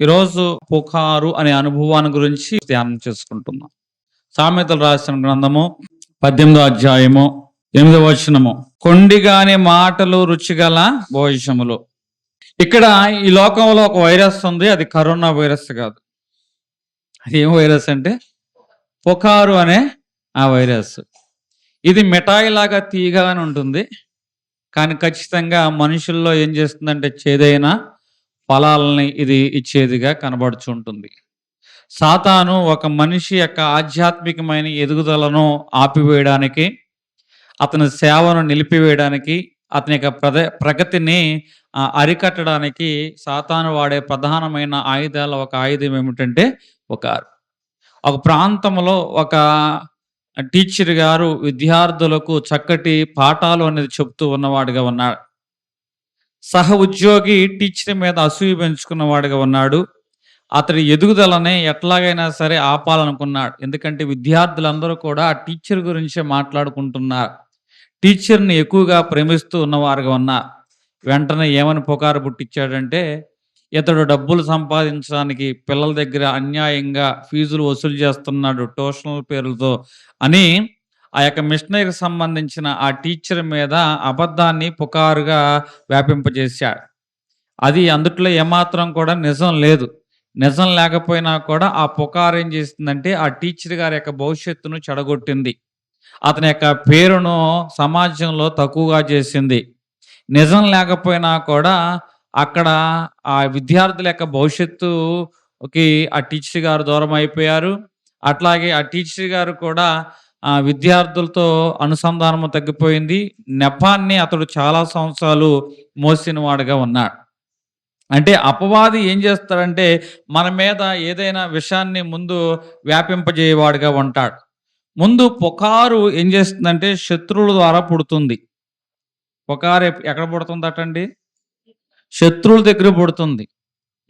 ఈరోజు పుకారు అనే అనుభవాన్ని గురించి ధ్యానం చేసుకుంటున్నాం. సామెతలు రాసిన గ్రంథము 18వ అధ్యాయము 8వ వచనము. కొండిగాని మాటలు రుచిగల భోజనములు. ఇక్కడ ఈ లోకంలో ఒక వైరస్ ఉంది, అది కరోనా వైరస్ కాదు. అది ఏం వైరస్ అంటే పుకారు అనే ఆ వైరస్. ఇది మిఠాయిలాగా తీయగానే ఉంటుంది, కానీ ఖచ్చితంగా మనుషుల్లో ఏం చేస్తుందంటే చేదైన ఫలాలని ఇది ఇచ్చేదిగా కనబడుచుంటుంది. సాతాను ఒక మనిషి యొక్క ఆధ్యాత్మికమైన ఎదుగుదలను ఆపివేయడానికి, అతని సేవను నిలిపివేయడానికి, అతని యొక్క ప్రగతిని అరికట్టడానికి సాతాను వాడే ప్రధానమైన ఆయుధాల ఒక ఆయుధం ఏమిటంటే ఒక ప్రాంతంలో ఒక టీచర్ గారు విద్యార్థులకు చక్కటి పాఠాలు అనేది చెప్తూ ఉన్నవాడుగా ఉన్నాడు. సహ ఉద్యోగి టీచర్ మీద అసూయ పెంచుకున్నవాడుగా ఉన్నాడు. అతడి ఎదుగుదలని ఎట్లాగైనా సరే ఆపాలనుకున్నాడు. ఎందుకంటే విద్యార్థులందరూ కూడా ఆ టీచర్ గురించే మాట్లాడుకుంటున్నారు. టీచర్ని ఎక్కువగా ప్రేమిస్తూ ఉన్నవారుగా ఉన్నారు. వెంటనే ఏమని పుకారు పుట్టించాడంటే, ఇతడు డబ్బులు సంపాదించడానికి పిల్లల దగ్గర అన్యాయంగా ఫీజులు వసూలు చేస్తున్నాడు ట్యూషన్ల పేర్లతో అని ఆ యొక్క మిషనరీకి సంబంధించిన ఆ టీచర్ మీద అబద్ధాన్ని పుకారుగా వ్యాపింపజేశాడు. అది అందుట్లో ఏమాత్రం కూడా నిజం లేదు. నిజం లేకపోయినా కూడా ఆ పుకారు ఏం చేసిందంటే ఆ టీచర్ గారి యొక్క భవిష్యత్తును చెడగొట్టింది. అతని యొక్క పేరును సమాజంలో తక్కువగా చేసింది. నిజం లేకపోయినా కూడా అక్కడ ఆ విద్యార్థుల యొక్క భవిష్యత్తుకి ఆ టీచర్ గారు దూరం అయిపోయారు. అట్లాగే ఆ టీచర్ గారు కూడా విద్యార్థులతో అనుసంధానము తగ్గిపోయింది. నెపాన్ని అతడు చాలా సంవత్సరాలు మోసిన వాడుగా ఉన్నాడు. అంటే అపవాది ఏం చేస్తాడంటే మన మీద ఏదైనా విషయాన్ని ముందు వ్యాపింపజేయవాడుగా ఉంటాడు. ముందు పుకారు ఏం చేస్తుందంటే శత్రువుల ద్వారా పుడుతుంది. పుకారు ఎక్కడ పుడుతుందటండి? శత్రువుల దగ్గర పుడుతుంది.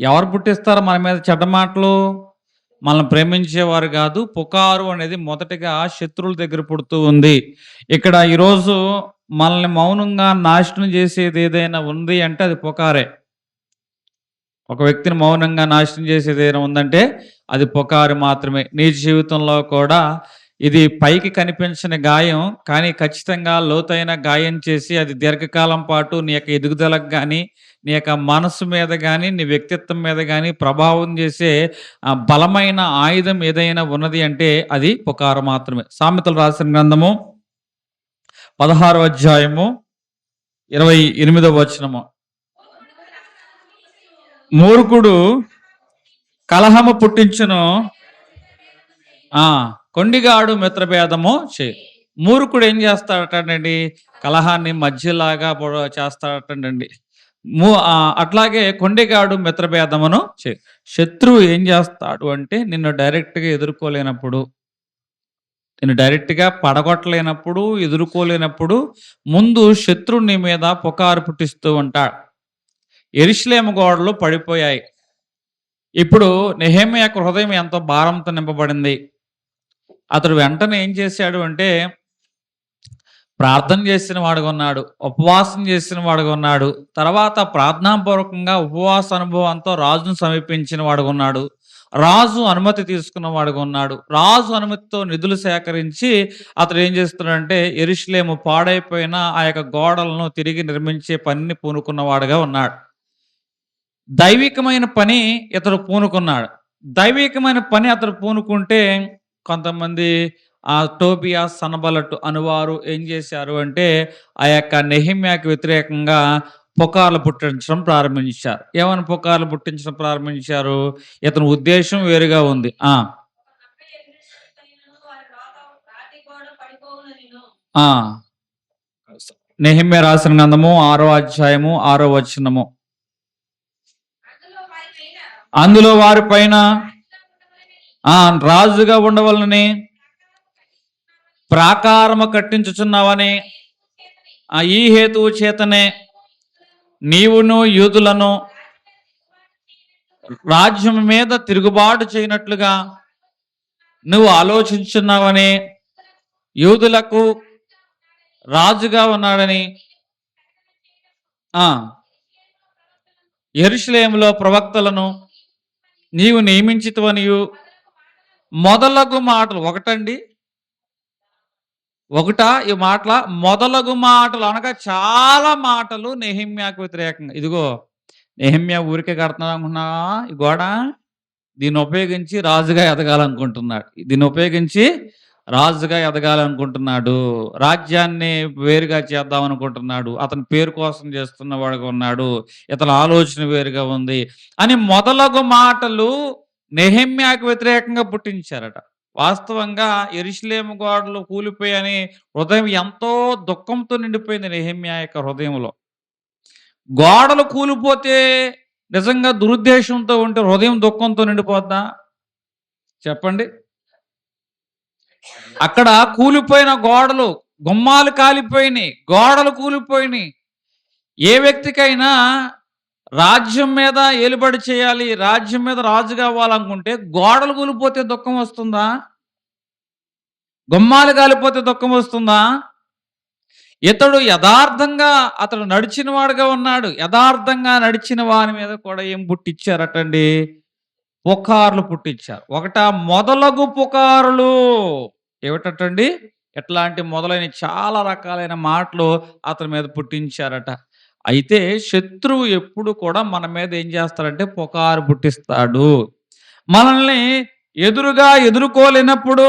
ఎవరు పుట్టిస్తారు మన మీద చెడ్డ మాటలు? మనల్ని ప్రేమించేవారు కాదు. పుకారు అనేది మొదటిగా శత్రువుల దగ్గర పుడుతూ ఉంది. ఇక్కడ ఈరోజు మనల్ని మౌనంగా నాశనం చేసేది ఏదైనా ఉంది అంటే అది పుకారే. ఒక వ్యక్తిని మౌనంగా నాశనం చేసేది ఏదైనా ఉందంటే అది పుకారు మాత్రమే. నీ జీవితంలో కూడా ఇది పైకి కనిపించని గాయం, కానీ ఖచ్చితంగా లోతైన గాయం చేసి అది దీర్ఘకాలం పాటు నీ యొక్క ఎదుగుదలకు కానీ, నీ యొక్క మనసు మీద కానీ, నీ వ్యక్తిత్వం మీద కానీ ప్రభావం చేసే బలమైన ఆయుధం ఏదైనా ఉన్నది అంటే అది పుకారు మాత్రమే. సామెతలు రాసిన గ్రంథము 16వ అధ్యాయము 28వ వచనము. మూర్ఖుడు కలహము పుట్టించును, కొండిగాడు మిత్రభేదము చే. మూర్ఖుడు ఏం చేస్తాడటండి? కలహాన్ని మధ్యలాగా చేస్తాడటండి. అట్లాగే కొండిగాడు మిత్రభేదమును చే. శత్రువు ఏం చేస్తాడు అంటే నిన్ను డైరెక్ట్గా ఎదుర్కోలేనప్పుడు, నిన్ను డైరెక్ట్గా పడగొట్టలేనప్పుడు, ఎదుర్కోలేనప్పుడు ముందు శత్రువు నీ మీద పుకారు పుట్టిస్తూ ఉంటాడు. యెరూషలేము గోడలు పడిపోయాయి. ఇప్పుడు నెహెమ్యా యొక్క హృదయం ఎంతో భారంతో నింపబడింది. అతడు వెంటనే ఏం చేశాడు అంటే ప్రార్థన చేసిన వాడుగా ఉన్నాడు, ఉపవాసం చేసిన వాడుగా ఉన్నాడు. తర్వాత ప్రార్థనాపూర్వకంగా ఉపవాస అనుభవంతో రాజును సమీపించిన వాడుగా ఉన్నాడు. రాజు అనుమతి తీసుకున్న వాడుగా ఉన్నాడు. రాజు అనుమతితో నిధులు సేకరించి అతడు ఏం చేస్తున్నాడంటే యెరూషలేము పాడైపోయిన ఆ యొక్క గోడలను తిరిగి నిర్మించే పనిని పూనుకున్నవాడుగా ఉన్నాడు. దైవికమైన పని ఇతడు పూనుకున్నాడు. దైవికమైన పని అతడు పూనుకుంటే కొంతమంది టోబియా, సనబలటు అనువారు ఏం చేశారు అంటే ఆ యొక్క నెహెమ్యాకి వ్యతిరేకంగా పుకార్లు పుట్టించడం ప్రారంభించారు. ఏమని పుకార్లు పుట్టించడం ప్రారంభించారు? ఇతని ఉద్దేశం వేరుగా ఉంది. నెహెమ్యా రాసిన గ్రంథము 6వ అధ్యాయము 6వ వచనము. అందులో వారి పైన రాజుగా ఉండవలనని ప్రాకారము కట్టించుచున్నావని ఈ హేతువు చేతనే నీవును యూదులను రాజ్యం మీద తిరుగుబాటు చేయనట్లుగా నువ్వు ఆలోచించున్నావని, యూదులకు రాజుగా ఉన్నాడని యెరూషలేములో ప్రవక్తలను నీవు నియమించితివనియు మొదలగు మాటలు ఒకటండి, ఒకటా ఈ మాటల మొదలగు మాటలు అనగా చాలా మాటలు నెహెమ్యాకు వ్యతిరేకంగా. ఇదిగో నెహెమ్యా ఊరికే కడుతున్నాడు అనుకున్నావా ఈ గోడ? దీన్ని ఉపయోగించి రాజుగా ఎదగాలనుకుంటున్నాడు. దీన్ని ఉపయోగించి రాజుగా ఎదగాలనుకుంటున్నాడు. రాజ్యాన్ని వేరుగా చేద్దాం అనుకుంటున్నాడు. అతని పేరు కోసం చేస్తున్నవాడుగా ఉన్నాడు. ఇతని ఆలోచన వేరుగా ఉంది అని మొదలగు మాటలు నెహెమ్యాకు వ్యతిరేకంగా పుట్టించారట. వాస్తవంగా యెరూషలేము గోడలు కూలిపోయాయని హృదయం ఎంతో దుఃఖంతో నిండిపోయింది నెహెమ్యా యొక్క హృదయంలో. గోడలు కూలిపోతే నిజంగా దురుద్దేశంతో ఉంటే హృదయం దుఃఖంతో నిండిపోద్దా చెప్పండి? అక్కడ కూలిపోయిన గోడలు, గుమ్మాలు కాలిపోయినాయి, గోడలు కూలిపోయినాయి. ఏ వ్యక్తికైనా రాజ్యం మీద ఏలుబడి చేయాలి, రాజ్యం మీద రాజు కావాలనుకుంటే గోడలు కూలిపోతే దుఃఖం వస్తుందా? గుమ్మాలు కాలిపోతే దుఃఖం వస్తుందా? ఇతడు యథార్థంగా అతడు నడిచిన వాడుగా ఉన్నాడు. యథార్థంగా నడిచిన వాని మీద కూడా ఏం పుట్టించారటండి? పుకార్లు పుట్టించారు. ఒకట మొదలగు పుకారులు. ఏమిటండి? ఎట్లాంటి మొదలైన చాలా రకాలైన మాటలు అతని మీద పుట్టించారట. అయితే శత్రువు ఎప్పుడు కూడా మన మీద ఏం చేస్తాడంటే పుకారు పుట్టిస్తాడు. మనల్ని ఎదురుగా ఎదుర్కోలేనప్పుడు,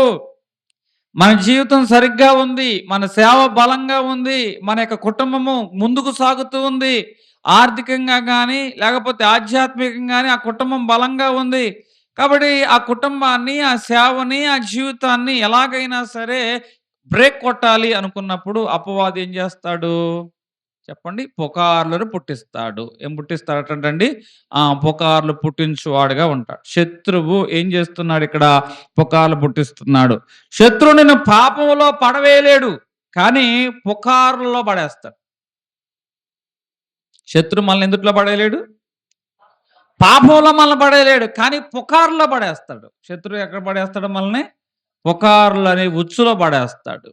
మన జీవితం సరిగ్గా ఉంది, మన సేవ బలంగా ఉంది, మన యొక్క కుటుంబము ముందుకు సాగుతూ ఉంది, ఆర్థికంగా కానీ లేకపోతే ఆధ్యాత్మికంగా కానీ ఆ కుటుంబం బలంగా ఉంది. కాబట్టి ఆ కుటుంబాన్ని, ఆ సేవని, ఆ జీవితాన్ని ఎలాగైనా సరే బ్రేక్ కొట్టాలి అనుకున్నప్పుడు అపవాది ఏం చేస్తాడు చెప్పండి? పుకార్లను పుట్టిస్తాడు. ఏం పుట్టిస్తాడటండి? పుకార్లు పుట్టించువాడుగా ఉంటాడు. శత్రువు ఏం చేస్తున్నాడు ఇక్కడ? పుకార్లు పుట్టిస్తున్నాడు. శత్రువు నిన్ను పాపంలో పడవేయలేడు, కానీ పుకార్లలో పడేస్తాడు. శత్రువు మనల్ని ఎందుట్లో పడేయలేడు? పాపంలో మనల్ని పడేయలేడు, కానీ పుకార్లో పడేస్తాడు. శత్రువు ఎక్కడ పడేస్తాడు మనల్ని? పుకార్లు అనే ఉచ్చులో పడేస్తాడు.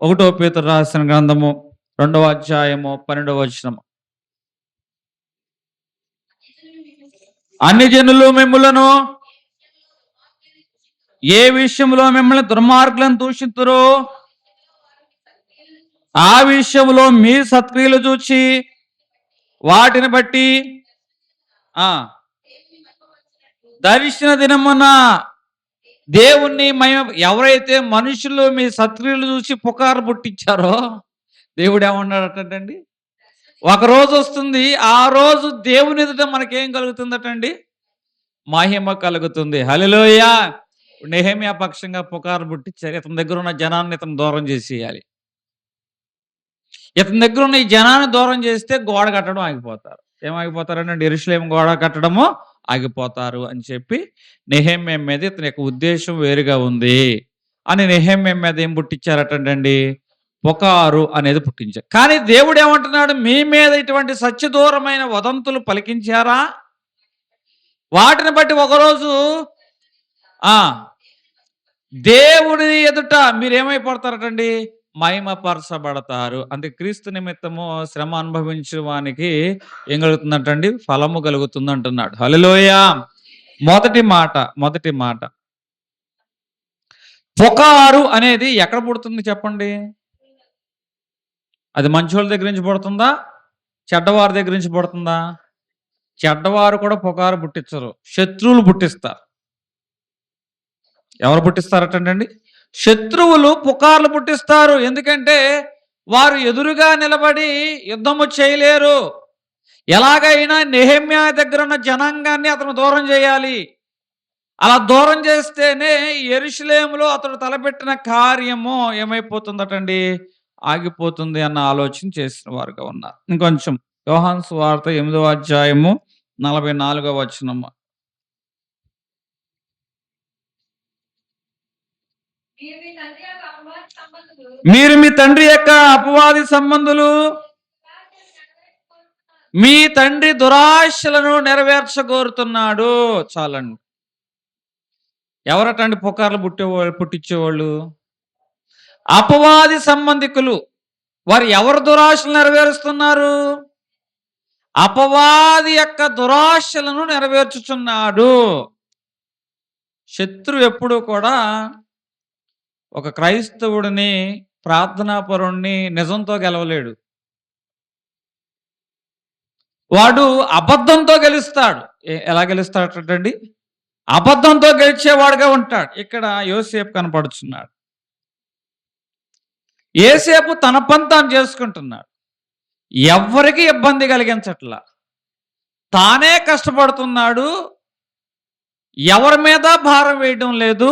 1 పేతురు రాసిన గ్రంథము 2వ అధ్యాయము 12వ వచనము. అన్ని జనులు మిమ్ములను ఏ విషయంలో మిమ్మల్ని దుర్మార్గులను దూషింతురో ఆ విషయంలో మీ సత్క్రియలు చూచి వాటిని బట్టి దర్శన దినమున దేవుణ్ణి ఎవరైతే మనుషులు మీ సత్క్రియలు చూసి పుకారు పుట్టించారో దేవుడు ఏమన్నాడటండి? ఒక రోజు వస్తుంది, ఆ రోజు దేవుని ఎదుట మనకేం కలుగుతుందటండి? మహిమ కలుగుతుంది. హల్లెలూయా. నెహెమ్యా పక్షంగా పుకారు పుట్టించారు. ఇతని దగ్గర ఉన్న జనాన్ని ఇతను దూరం చేసేయాలి. ఇతని దగ్గర ఉన్న ఈ జనాన్ని దూరం చేస్తే గోడ కట్టడం ఆగిపోతారు. ఏమాగిపోతారంటే యెరూషలేము గోడ కట్టడము ఆగిపోతారు అని చెప్పి నెహెమ్యా మీద ఇతని యొక్క ఉద్దేశం వేరుగా ఉంది అని నెహెమ్యా మీద ఏం పుట్టించారటండి? పుకారు అనేది పుట్టించారు. కానీ దేవుడు ఏమంటున్నాడు? మీ మీద ఇటువంటి సత్యదూరమైన వదంతులు పలికించారా? వాటిని బట్టి ఒకరోజు దేవుడి ఎదుట మీరేమైపోతారటండి? మహిమపరచబడతారు. అందుకే క్రీస్తు నిమిత్తము శ్రమ అనుభవించే వానికి ఏం కలుగుతుందంటండి? ఫలము కలుగుతుంది అంటున్నాడు. హల్లెలూయా. మొదటి మాట పుకారు అనేది ఎక్కడ పుడుతుంది చెప్పండి? అది మంచోళ్ళ దగ్గర నుంచి పుడుతుందా? చెడ్డవారి దగ్గర నుంచి పుడుతుందా? చెడ్డవారు కూడా పుకారు పుట్టించరు, శత్రువులు పుట్టిస్తారు. ఎవరు పుట్టిస్తారటండి? శత్రువులు పుకార్లు పుట్టిస్తారు. ఎందుకంటే వారు ఎదురుగా నిలబడి యుద్ధము చేయలేరు. ఎలాగైనా నెహెమ్యా దగ్గర ఉన్న జనాంగాన్ని అతను దూరం చేయాలి. అలా దూరం చేస్తేనే యెరూషలేములో అతడు తలపెట్టిన కార్యము ఏమైపోతుందటండి? ఆగిపోతుంది అన్న ఆలోచన చేసిన వారుగా ఉన్నారు. ఇంకొంచెం యోహాను సువార్త 8వ అధ్యాయము 44వ వచనము. మీరు మీ తండ్రి యొక్క అపవాది సంబంధులు, మీ తండ్రి దురాశలను నెరవేర్చగోరుతున్నాడు. చాలండి. ఎవరటండి పుకార్లు పుట్టించేవాళ్ళు? అపవాది సంబంధికులు. వారు ఎవరు దురాశలు నెరవేరుస్తున్నారు? అపవాది యొక్క దురాశలను నెరవేర్చుచున్నాడు. శత్రువు ఎప్పుడు కూడా ఒక క్రైస్తవుడిని, ప్రార్థనాపరుణ్ణి నిజంతో గెలవలేడు. వాడు అబద్ధంతో గెలుస్తాడు. ఎలా గెలుస్తాడటండి? అబద్ధంతో గెలిచేవాడుగా ఉంటాడు. ఇక్కడ యోసేపు కనపడుచున్నాడు. యోసేపు తన పని తాను చేసుకుంటున్నాడు. ఎవ్వరికి ఇబ్బంది కలిగించట్లా. తానే కష్టపడుతున్నాడు. ఎవరి మీద భారం వేయడం లేదు.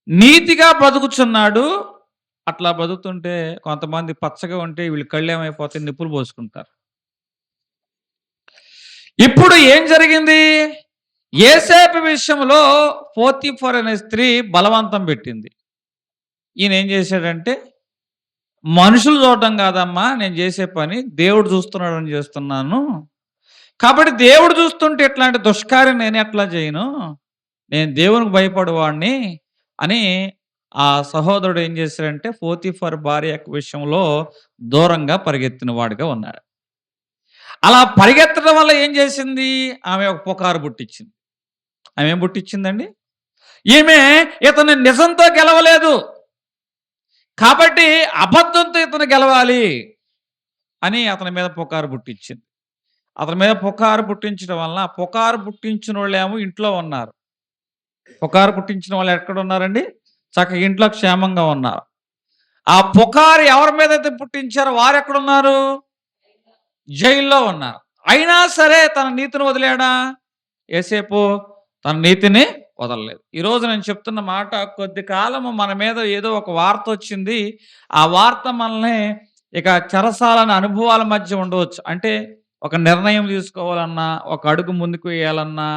నీతిగా బ్రతుకుచున్నాడు. అట్లా బ్రతుకుతుంటే కొంతమంది పచ్చగా ఉంటే వీళ్ళు కళ్ళు ఏమైపోతాయి, నిప్పులు పోసుకుంటారు. ఇప్పుడు ఏం జరిగింది? యోసేపు విషయంలో పోతీఫర్ అనే స్త్రీ బలవంతం పెట్టింది. ఈయన ఏం చేశాడంటే, మనుషులు చూడటం కాదమ్మా నేను చేసే పని, దేవుడు చూస్తున్నాడని చేస్తున్నాను. కాబట్టి దేవుడు చూస్తుంటే ఇట్లాంటి దుష్కార్యం నేను ఎట్లా చేయను, నేను దేవునికి భయపడేవాడిని అని ఆ సహోదరుడు ఏం చేశాడంటే పోతీఫర్ భార్య విషయంలో దూరంగా పరిగెత్తిన వాడిగా ఉన్నాడు. అలా పరిగెత్తడం వల్ల ఏం చేసింది? ఆమె ఒక పుకారు పుట్టించింది. ఆమె ఏం పుట్టించిందండి? ఈమె ఇతను నిజంతో గెలవలేదు, కాబట్టి అబద్ధంతో ఇతను గెలవాలి అని అతని మీద పుకారు పుట్టించింది. అతని మీద పుకారు పుట్టించడం వల్ల పుకారు పుట్టించిన వాళ్ళు ఏమో ఇంట్లో ఉన్నారు. పుకారు పుట్టించిన వాళ్ళు ఎక్కడ ఉన్నారండి? చక్కగా ఇంట్లో క్షేమంగా ఉన్నారు. ఆ పుకారు ఎవరి మీద అయితే పుట్టించారో వారు ఎక్కడున్నారు? జైల్లో ఉన్నారు. అయినా సరే తన నీతిని వదిలేడా? యోసేపు తన నీతిని వదలలేదు. ఈరోజు నేను చెప్తున్న మాట, కొద్ది కాలము మన మీద ఏదో ఒక వార్త వచ్చింది. ఆ వార్త మనల్ని ఇక చెరసాలని అనుభవాల మధ్య ఉండవచ్చు. అంటే ఒక నిర్ణయం తీసుకోవాలన్నా, ఒక అడుగు ముందుకు వేయాలన్నా,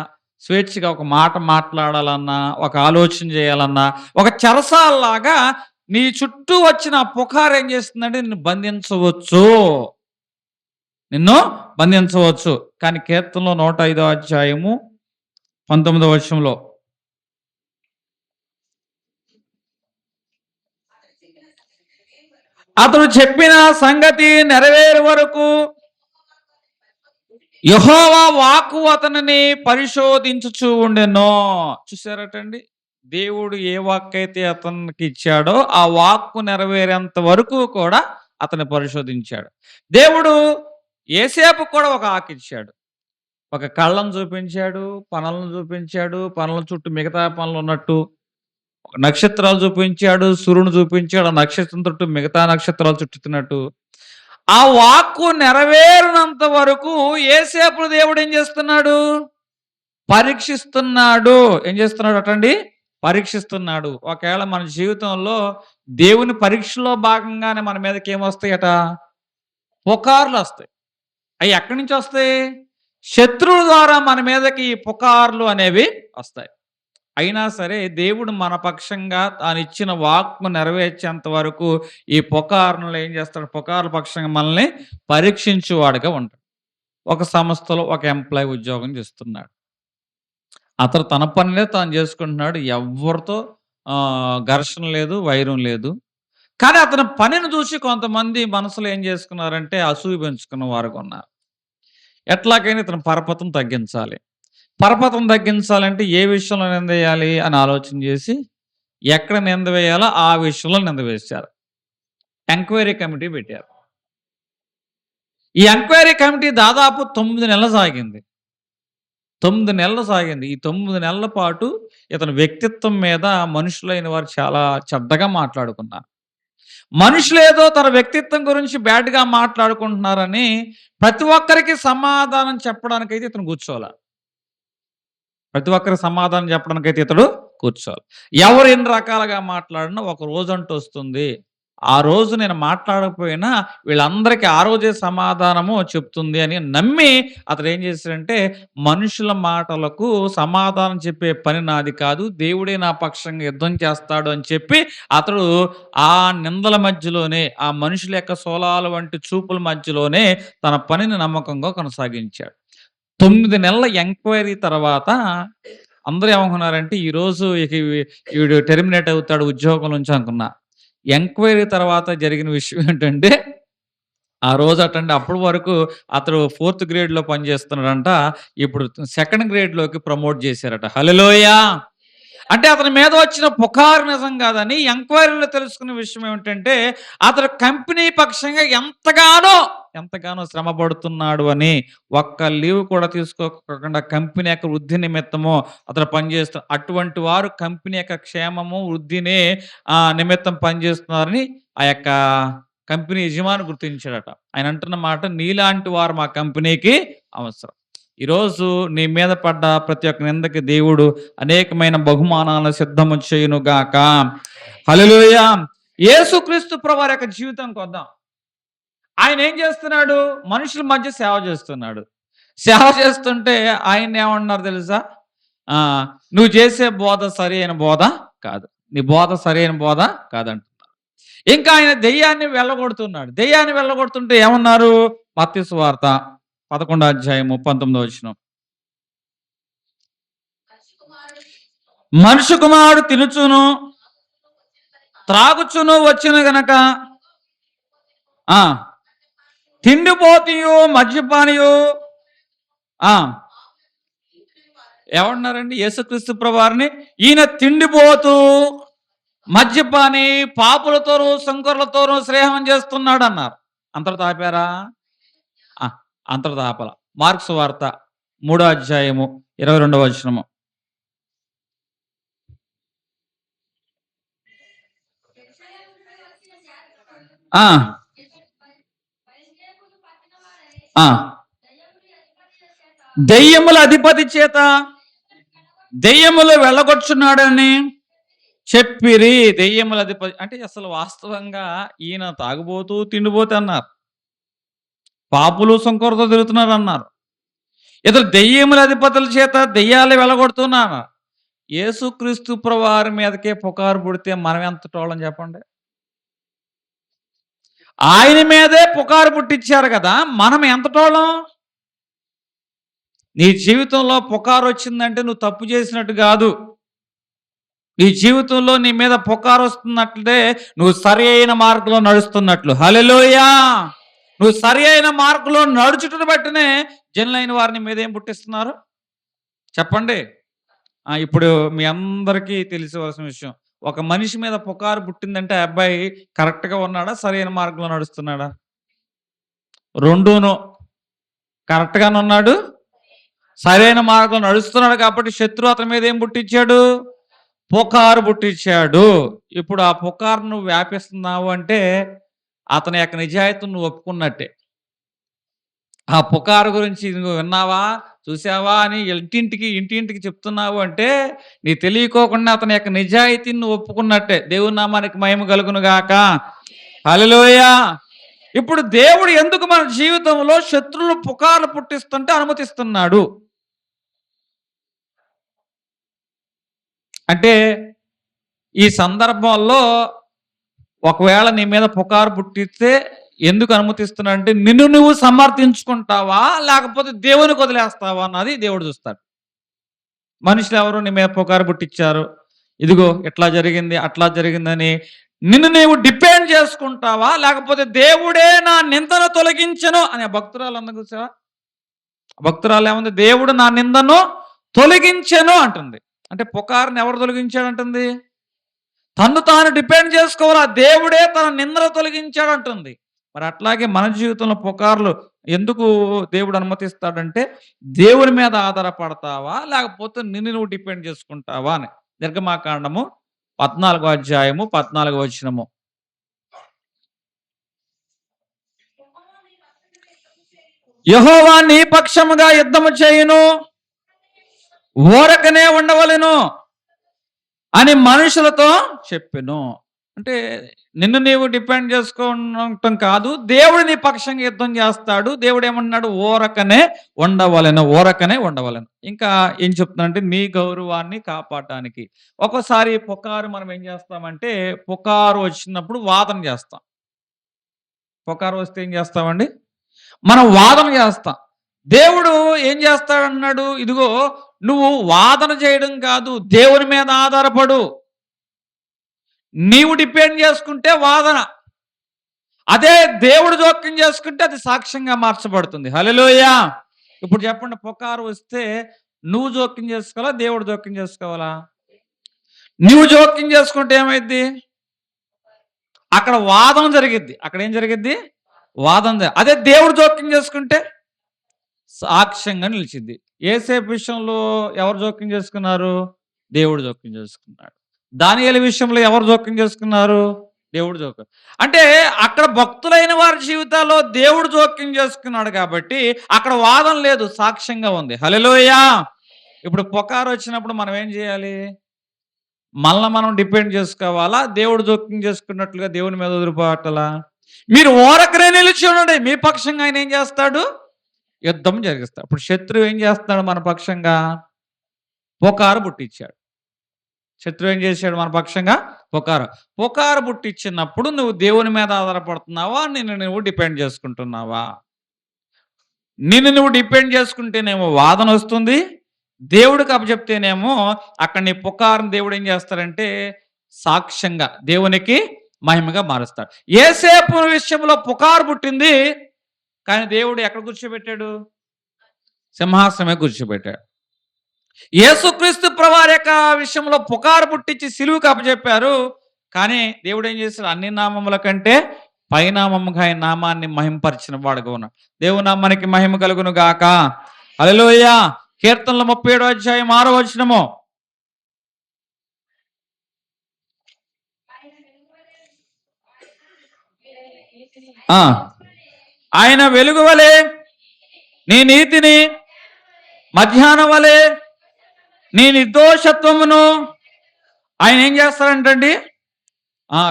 స్వేచ్ఛగా ఒక మాట మాట్లాడాలన్నా, ఒక ఆలోచన చేయాలన్నా, ఒక చెరసాలలాగా నీ చుట్టూ వచ్చిన పుకారు ఏం చేస్తుందంటే నిన్ను బంధించవచ్చు, నిన్ను బంధించవచ్చు. కానీ కీర్తనలో 105వ అధ్యాయము 19వ వచనంలో అతడు చెప్పిన సంగతి నెరవేరు వరకు యెహోవా వాక్కు అతనిని పరిశోధించుచూ ఉండెనో. చూసారటండి, దేవుడు ఏ వాక్కు అయితే అతనికి ఇచ్చాడో ఆ వాక్కు నెరవేరేంత వరకు కూడా అతన్ని పరిశోధించాడు. దేవుడు యోసేపు కూడా ఒక ఆకు ఇచ్చాడు. ఒక కళ్ళను చూపించాడు, పనులను చూపించాడు, పనుల చుట్టూ మిగతా పనులు ఉన్నట్టు నక్షత్రాలు చూపించాడు, సూర్యుని చూపించాడు, ఆ నక్షత్రం చుట్టూ మిగతా నక్షత్రాలు చుట్టుతున్నట్టు. ఆ వాక్కు నెరవేరినంత వరకు యోసేపును దేవుడు ఏం చేస్తున్నాడు? పరీక్షిస్తున్నాడు. ఏం చేస్తున్నాడు అటండి? పరీక్షిస్తున్నాడు. ఒకవేళ మన జీవితంలో దేవుని పరీక్షలో భాగంగానే మన మీదకి ఏమొస్తాయట? పుకార్లు వస్తాయి. అవి ఎక్కడి నుంచి వస్తాయి? శత్రువుల ద్వారా మన మీదకి ఈ పుకార్లు అనేవి వస్తాయి. అయినా సరే దేవుడు మన పక్షంగా తాను ఇచ్చిన వాక్కు నెరవేర్చేంత వరకు ఈ పుకార్లు ఏం చేస్తాడు? పుకార్ల పక్షంగా మనల్ని పరీక్షించేవాడుగా ఉంటాడు. ఒక సంస్థలో ఒక ఎంప్లాయీ ఉద్యోగం చేస్తున్నాడు. అతను తన పనినే తాను చేసుకుంటున్నాడు. ఎవరితో ఘర్షణ లేదు, వైరం లేదు. కానీ అతని పనిని చూసి కొంతమంది మనసులో ఏం చేసుకున్నారంటే అసూయ పెంచుకున్న వారుగా ఉన్నారు. ఎట్లాగైనా ఇతను పరపతం తగ్గించాలి. పరపతం తగ్గించాలంటే ఏ విషయంలో నింద వేయాలి అని ఆలోచన చేసి ఎక్కడ నింద వేయాలో ఆ విషయంలో నింద వేశారు. ఎంక్వైరీ కమిటీ పెట్టారు. ఈ ఎంక్వైరీ కమిటీ దాదాపు 9 నెలలు సాగింది. 9 నెలలు సాగింది. ఈ 9 నెలల పాటు ఇతని వ్యక్తిత్వం మీద మనుషులైన వారు చాలా చెడ్డగా మాట్లాడుకున్నారు. మనుషులేదో తన వ్యక్తిత్వం గురించి బ్యాడ్గా మాట్లాడుకుంటున్నారని ప్రతి ఒక్కరికి సమాధానం చెప్పడానికైతే ఇతను కూర్చోవాలి. ప్రతి ఒక్కరికి సమాధానం చెప్పడానికైతే ఇతడు కూర్చోవాలి. ఎవరు ఎన్ని రకాలుగా మాట్లాడినా ఒక రోజు అంటూ వస్తుంది. ఆ రోజు నేను మాట్లాడకపోయినా వీళ్ళందరికీ ఆ రోజే సమాధానము చెప్తుంది అని నమ్మి అతడు ఏం చేశాడంటే మనుషుల మాటలకు సమాధానం చెప్పే పని నాది కాదు, దేవుడే నా పక్షంగా యుద్ధం చేస్తాడు అని చెప్పి అతడు ఆ నిందల మధ్యలోనే, ఆ మనుషుల యొక్క సోలాల వంటి చూపుల మధ్యలోనే తన పనిని నమ్మకంగా కొనసాగించాడు. 9 నెలల ఎంక్వైరీ తర్వాత అందరూ ఏమనుకున్నారంటే ఈరోజు ఇక వీడు టెర్మినేట్ అవుతాడు ఉద్యోగం నుంచి అనుకున్నా. ఎంక్వైరీ తర్వాత జరిగిన విషయం ఏంటంటే ఆ రోజు అటండి అప్పటి వరకు అతడు ఫోర్త్ గ్రేడ్‌లో పనిచేస్తున్నాడంట. ఇప్పుడు సెకండ్ గ్రేడ్‌లోకి ప్రమోట్ చేశారట. హల్లెలూయా! అంటే అతని మీద వచ్చిన పుకారు నిజం కాదని ఎంక్వైరీలో తెలుసుకున్న విషయం ఏమిటంటే, అతడు కంపెనీ పక్షంగా ఎంతగానో శ్రమ పడుతున్నాడు అని, ఒక్క లీవ్ కూడా తీసుకోకుండా కంపెనీ యొక్క వృద్ధి నిమిత్తము అతడు పనిచేస్తూ అటువంటి వారు కంపెనీ యొక్క క్షేమము, వృద్ధిని నిమిత్తం పనిచేస్తున్నారని ఆ యొక్క కంపెనీ యజమాని గుర్తించాడట. ఆయన అంటున్న మాట, నీలాంటి వారు మా కంపెనీకి అవసరం. ఈరోజు నీ మీద పడ్డ ప్రతి ఒక్క నిందకి దేవుడు అనేకమైన బహుమానాలను సిద్ధము చేయునుగాక. హల్లెలూయా! యేసుక్రీస్తు ప్రభువారి యొక్క జీవితానికి వద్దాం. ఆయన ఏం చేస్తున్నాడు? మనుషుల మధ్య సేవ చేస్తున్నాడు. సేవ చేస్తుంటే ఆయన్ని ఏమన్నారు తెలుసా? నువ్వు చేసే బోధ సరైన బోధ కాదు. నీ బోధ సరైన బోధ కాదంటున్నారు. ఇంకా ఆయన దెయ్యాన్ని వెళ్ళగొడుతున్నాడు. దెయ్యాన్ని వెళ్ళగొడుతుంటే ఏమన్నారు? మత్తయి సువార్త 11వ అధ్యాయము 19వ వచనం. మనుష్య కుమారుడు తినుచును త్రాగుచును వచ్చిన గనక తిండిపోతియు మద్యపానియు ఏమన్నారండి యేసుక్రీస్తు ప్రభువారిని? ఈయన తిండిపోతూ మద్యపాని, పాపులతోనూ శంకరులతోనూ స్నేహం చేస్తున్నాడు అన్నారు. అంతటితో ఆపారా? అంతటితో ఆపల. మార్కు సువార్త 3వ అధ్యాయము 22వ వచనము. దెయ్యముల అధిపతి చేత దెయ్యములు వెళ్ళగొచ్చున్నాడని చెప్పిరి. దెయ్యముల అధిపతి అంటే అసలు వాస్తవంగా ఈయన తాగుబోతూ తిండిపోతూ అన్నారు, పాపులు శంకరులతో తిరుగుతున్నారు అన్నారు. ఇతరు దెయ్యముల అధిపతుల చేత దెయ్యాలు వెళ్ళగొడుతున్నారు. యేసుక్రీస్తు ప్రభువారి మీదకే పుకారు పుడితే మనం ఎంత టోళం చెప్పండి. ఆయన మీదే పుకారు పుట్టించారు కదా, మనం ఎంత టోళం. నీ జీవితంలో పుకారు వచ్చిందంటే నువ్వు తప్పు చేసినట్టు కాదు. నీ జీవితంలో నీ మీద పుకారు వస్తున్నట్లే నువ్వు సరి అయిన మార్గంలో నడుస్తున్నట్లు. హల్లెలూయా! నువ్వు సరి అయిన మార్గంలో నడుచుటను బట్టినే జనులైన వారిని మీద ఏం పుట్టిస్తున్నారు చెప్పండి. ఇప్పుడు మీ అందరికీ తెలిసవలసిన విషయం, ఒక మనిషి మీద పుకారు పుట్టిందంటే ఆ అబ్బాయి కరెక్ట్గా ఉన్నాడా, సరైన మార్గంలో నడుస్తున్నాడా? రెండూను. కరెక్ట్గానే ఉన్నాడు, సరైన మార్గంలో నడుస్తున్నాడు. కాబట్టి శత్రువు అతని మీద ఏం పుట్టించాడు? పుకారు పుట్టించాడు. ఇప్పుడు ఆ పుకారు నువ్వు వ్యాపిస్తున్నావు అంటే అతని యొక్క నిజాయితీని నువ్వు ఒప్పుకున్నట్టే. ఆ పుకారు గురించి నువ్వు విన్నావా, చూసావా అని ఇంటింటికి చెప్తున్నావు అంటే నీ తెలియకోకుండా అతని యొక్క నిజాయితీని నువ్వు ఒప్పుకున్నట్టే. దేవుని నామానికి మహిమ కలుగును గాక. హల్లెలూయా! ఇప్పుడు దేవుడు ఎందుకు మన జీవితంలో శత్రువులు పుకార్లు పుట్టిస్తుంటే అనుమతిస్తున్నాడు అంటే, ఈ సందర్భంలో ఒకవేళ నీ మీద పుకారు పుట్టిస్తే ఎందుకు అనుమతిస్తున్నా అంటే, నిన్ను నువ్వు సమర్థించుకుంటావా లేకపోతే దేవునికి వదిలేస్తావా అన్నది దేవుడు చూస్తాడు. మనుషులు ఎవరు నీ మీద పుకారు పుట్టించారు, ఇదిగో ఇట్లా జరిగింది అట్లా జరిగిందని నిన్ను నీవు డిపెండ్ చేసుకుంటావా లేకపోతే దేవుడే నా నిందను తొలగించను అనే భక్తురాలు అందరూ చూసావా? భక్తురాలు ఏముంది? దేవుడు నా నిందను తొలగించను అంటుంది. అంటే పుకారుని ఎవరు తొలగించాడంటుంది? తను తాను డిపెండ్ చేసుకోవాలా, దేవుడే తన నిందను తొలగించాడు అంటుంది. మరి అట్లాగే మన జీవితంలో పుకార్లు ఎందుకు దేవుడు అనుమతిస్తాడంటే, దేవుని మీద ఆధారపడతావా లేకపోతే నిన్ను నువ్వు డిపెండ్ చేసుకుంటావా అని. నిర్గమాకాండము 14వ అధ్యాయము 14వ వచనము. యెహోవా నీ పక్షముగా యుద్ధము చేయును, ఊరకనే ఉండవలెను అని మనుషులతో చెప్పెను. అంటే నిన్ను నీవు డిపెండ్ చేసుకోవటం కాదు, దేవుడు నీ పక్షంగా యుద్ధం చేస్తాడు. దేవుడు ఏమన్నాడు? ఊరకనే ఉండవలెను, ఊరకనే ఉండవలెను. ఇంకా ఏం చెప్తున్నాడంటే, నీ గౌరవాన్ని కాపాడటానికి ఒక్కోసారి పుకారు మనం ఏం చేస్తామంటే, పుకారు వచ్చినప్పుడు వాదన చేస్తాం. పుకారు వస్తే ఏం చేస్తామండి? మనం వాదన చేస్తాం. దేవుడు ఏం చేస్తాడన్నాడు? ఇదిగో నువ్వు వాదన చేయడం కాదు, దేవుని మీద ఆధారపడు. నీవు డిపెండ్ చేసుకుంటే వాదన, అదే దేవుడు జోక్యం చేసుకుంటే అది సాక్ష్యంగా మార్చబడుతుంది. హల్లెలూయా. ఇప్పుడు చెప్పండి, పుకారు వస్తే నువ్వు జోక్యం చేసుకోవాలా, దేవుడు జోక్యం చేసుకోవాలా? నువ్వు జోక్యం చేసుకుంటే ఏమైద్ది? అక్కడ వాదం జరిగిద్ది. అక్కడ ఏం జరిగిద్ది? అదే దేవుడు జోక్యం చేసుకుంటే సాక్ష్యంగా నిలిచిద్ది. యేసేపు విషయంలో ఎవరు జోక్యం చేసుకున్నారు? దేవుడు జోక్యం చేసుకున్నాడు. దానియేలు విషయంలో ఎవరు జోక్యం చేసుకున్నారు? దేవుడు జోక్యం. అంటే అక్కడ భక్తులైన వారి జీవితాల్లో దేవుడు జోక్యం చేసుకున్నాడు కాబట్టి అక్కడ వాదం లేదు, సాక్ష్యంగా ఉంది. హల్లెలూయా. ఇప్పుడు పుకారు వచ్చినప్పుడు మనం ఏం చేయాలి? మనల్ని మనం డిపెండ్ చేసుకోవాలా, దేవుడు జోక్యం చేసుకున్నట్లుగా దేవుని మీద వదిలిపోవట్లా? మీరు ఓరకనే నిలిచి ఉండండి, మీ పక్షంగా ఆయన ఏం చేస్తాడు? యుద్ధం జరిగిస్తాడు. అప్పుడు శత్రువు ఏం చేస్తున్నాడు మన పక్షంగా? పుకారు పుట్టించాడు. శత్రువు ఏం చేశాడు మన పక్షంగా? పుకారు పుట్టించినప్పుడు నువ్వు దేవుని మీద ఆధారపడుతున్నావా, నిన్ను నువ్వు డిపెండ్ చేసుకుంటున్నావా? నిన్ను నువ్వు డిపెండ్ చేసుకుంటేనేమో వాదన వస్తుంది, దేవుడికి అప్పచెప్తేనేమో అక్కడ నీ పుకారుని దేవుడు ఏం చేస్తాడంటే సాక్ష్యంగా దేవునికి మహిమగా మారుస్తాడు. యేసేపు విషయంలో పుకారు పుట్టింది, కానీ దేవుడు ఎక్కడ కూర్చోబెట్టాడు? సింహాసనమే కూర్చోబెట్టాడు. యేసుక్రీస్తు ప్రభువారి యొక్క విషయంలో పుకారు పుట్టించి సిలువకు అప్పచెప్పారు, కానీ దేవుడు ఏం చేశాడు? అన్ని నామముల కంటే పైనామముగా ఆయన నామాన్ని మహింపరిచిన వాడుగా ఉన్నాడు. దేవుని నామానికి మహిమ కలుగును గాక. హల్లెలూయా. కీర్తనలు 37వ అధ్యాయం 6వ వచనము. ఆయన వెలుగు వలె నీ నీతిని, మధ్యాహ్నం వలె నీ నిర్దోషత్వమును ఆయన ఏం చేస్తారంటండి?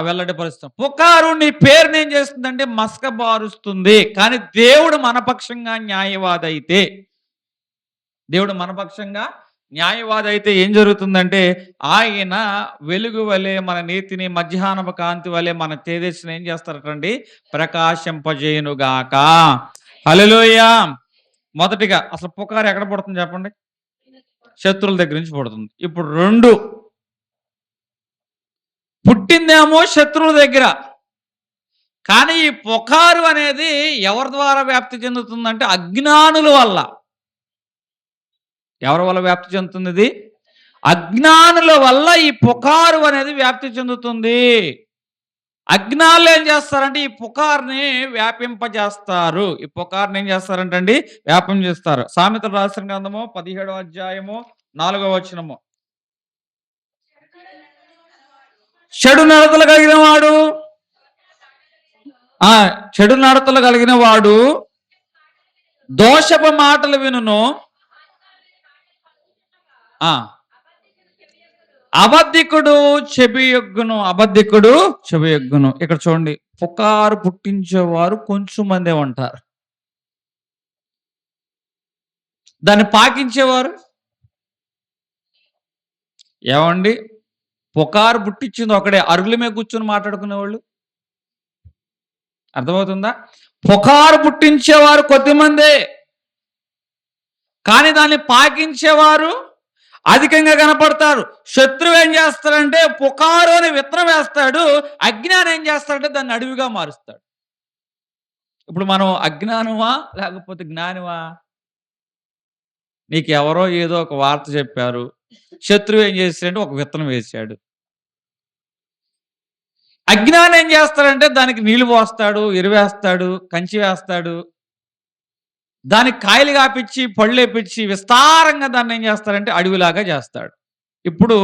వెల్లడిపరుస్తాం. పుకారు నీ పేరుని ఏం చేస్తుందంటే మస్కబారుస్తుంది. కానీ దేవుడు మనపక్షంగా న్యాయవాది అయితే, ఏం జరుగుతుందంటే ఆయన వెలుగు వలె మన నీతిని, మధ్యాహ్నపు కాంతి వలె మన తేజస్సుని ఏం చేస్తారటండి? ప్రకాశింపజేయునుగాక. హల్లెలూయా. మొదటిగా అసలు పుకారు ఎక్కడ పడుతుంది చెప్పండి? శత్రువుల దగ్గర నుంచి పడుతుంది. ఇప్పుడు 2, పుట్టిందేమో శత్రువుల దగ్గర, కానీ ఈ పుకారు అనేది ఎవరి ద్వారా వ్యాప్తి చెందుతుందంటే అజ్ఞానుల వల్ల. ఎవరి వల్ల వ్యాప్తి చెందుతుంది? ఇది అజ్ఞానుల వల్ల ఈ పుకారు అనేది వ్యాప్తి చెందుతుంది. అజ్ఞానులు ఏం చేస్తారంటే ఈ పుకారుని వ్యాపింపజేస్తారు. ఈ పుకారుని ఏం చేస్తారంటండి? వ్యాపం చేస్తారు. సామెతలు రాసిన గ్రంథము 17వ అధ్యాయము 4వ వచనము. చెడు నడతలు కలిగిన వాడు దోషపు మాటలు వినును, అబద్ధికుడు చెవియొగ్గును. ఇక్కడ చూడండి, పుకారు పుట్టించేవారు కొంచెం మందే ఉంటారు, దాన్ని పాకించేవారు ఏమండి? పుకారు పుట్టించింది ఒకడే, అరుగుల మీద కూర్చొని మాట్లాడుకునేవాళ్ళు. అర్థమవుతుందా? పుకారు పుట్టించేవారు కొద్దిమందే, కానీ దాన్ని పాకించేవారు అధికంగా కనపడతారు. శత్రువు ఏం చేస్తాడంటే పుకారు అని విత్తనం వేస్తాడు, అజ్ఞానం ఏం చేస్తాడంటే దాన్ని అడవిగా మారుస్తాడు. ఇప్పుడు మనం అజ్ఞానమా లేకపోతే జ్ఞానమా? నీకు ఎవరో ఏదో ఒక వార్త చెప్పారు, శత్రువు ఏం చేస్తాడంటే ఒక విత్తనం వేసాడు. అజ్ఞానం ఏం చేస్తాడంటే దానికి నీళ్లు పోస్తాడు, ఎరువేస్తాడు, కంచి వేస్తాడు, దానికి కాయలు కాపిచ్చి పళ్ళు వేపించి విస్తారంగా దాన్ని ఏం చేస్తాడంటే అడవిలాగా చేస్తాడు. ఇప్పుడు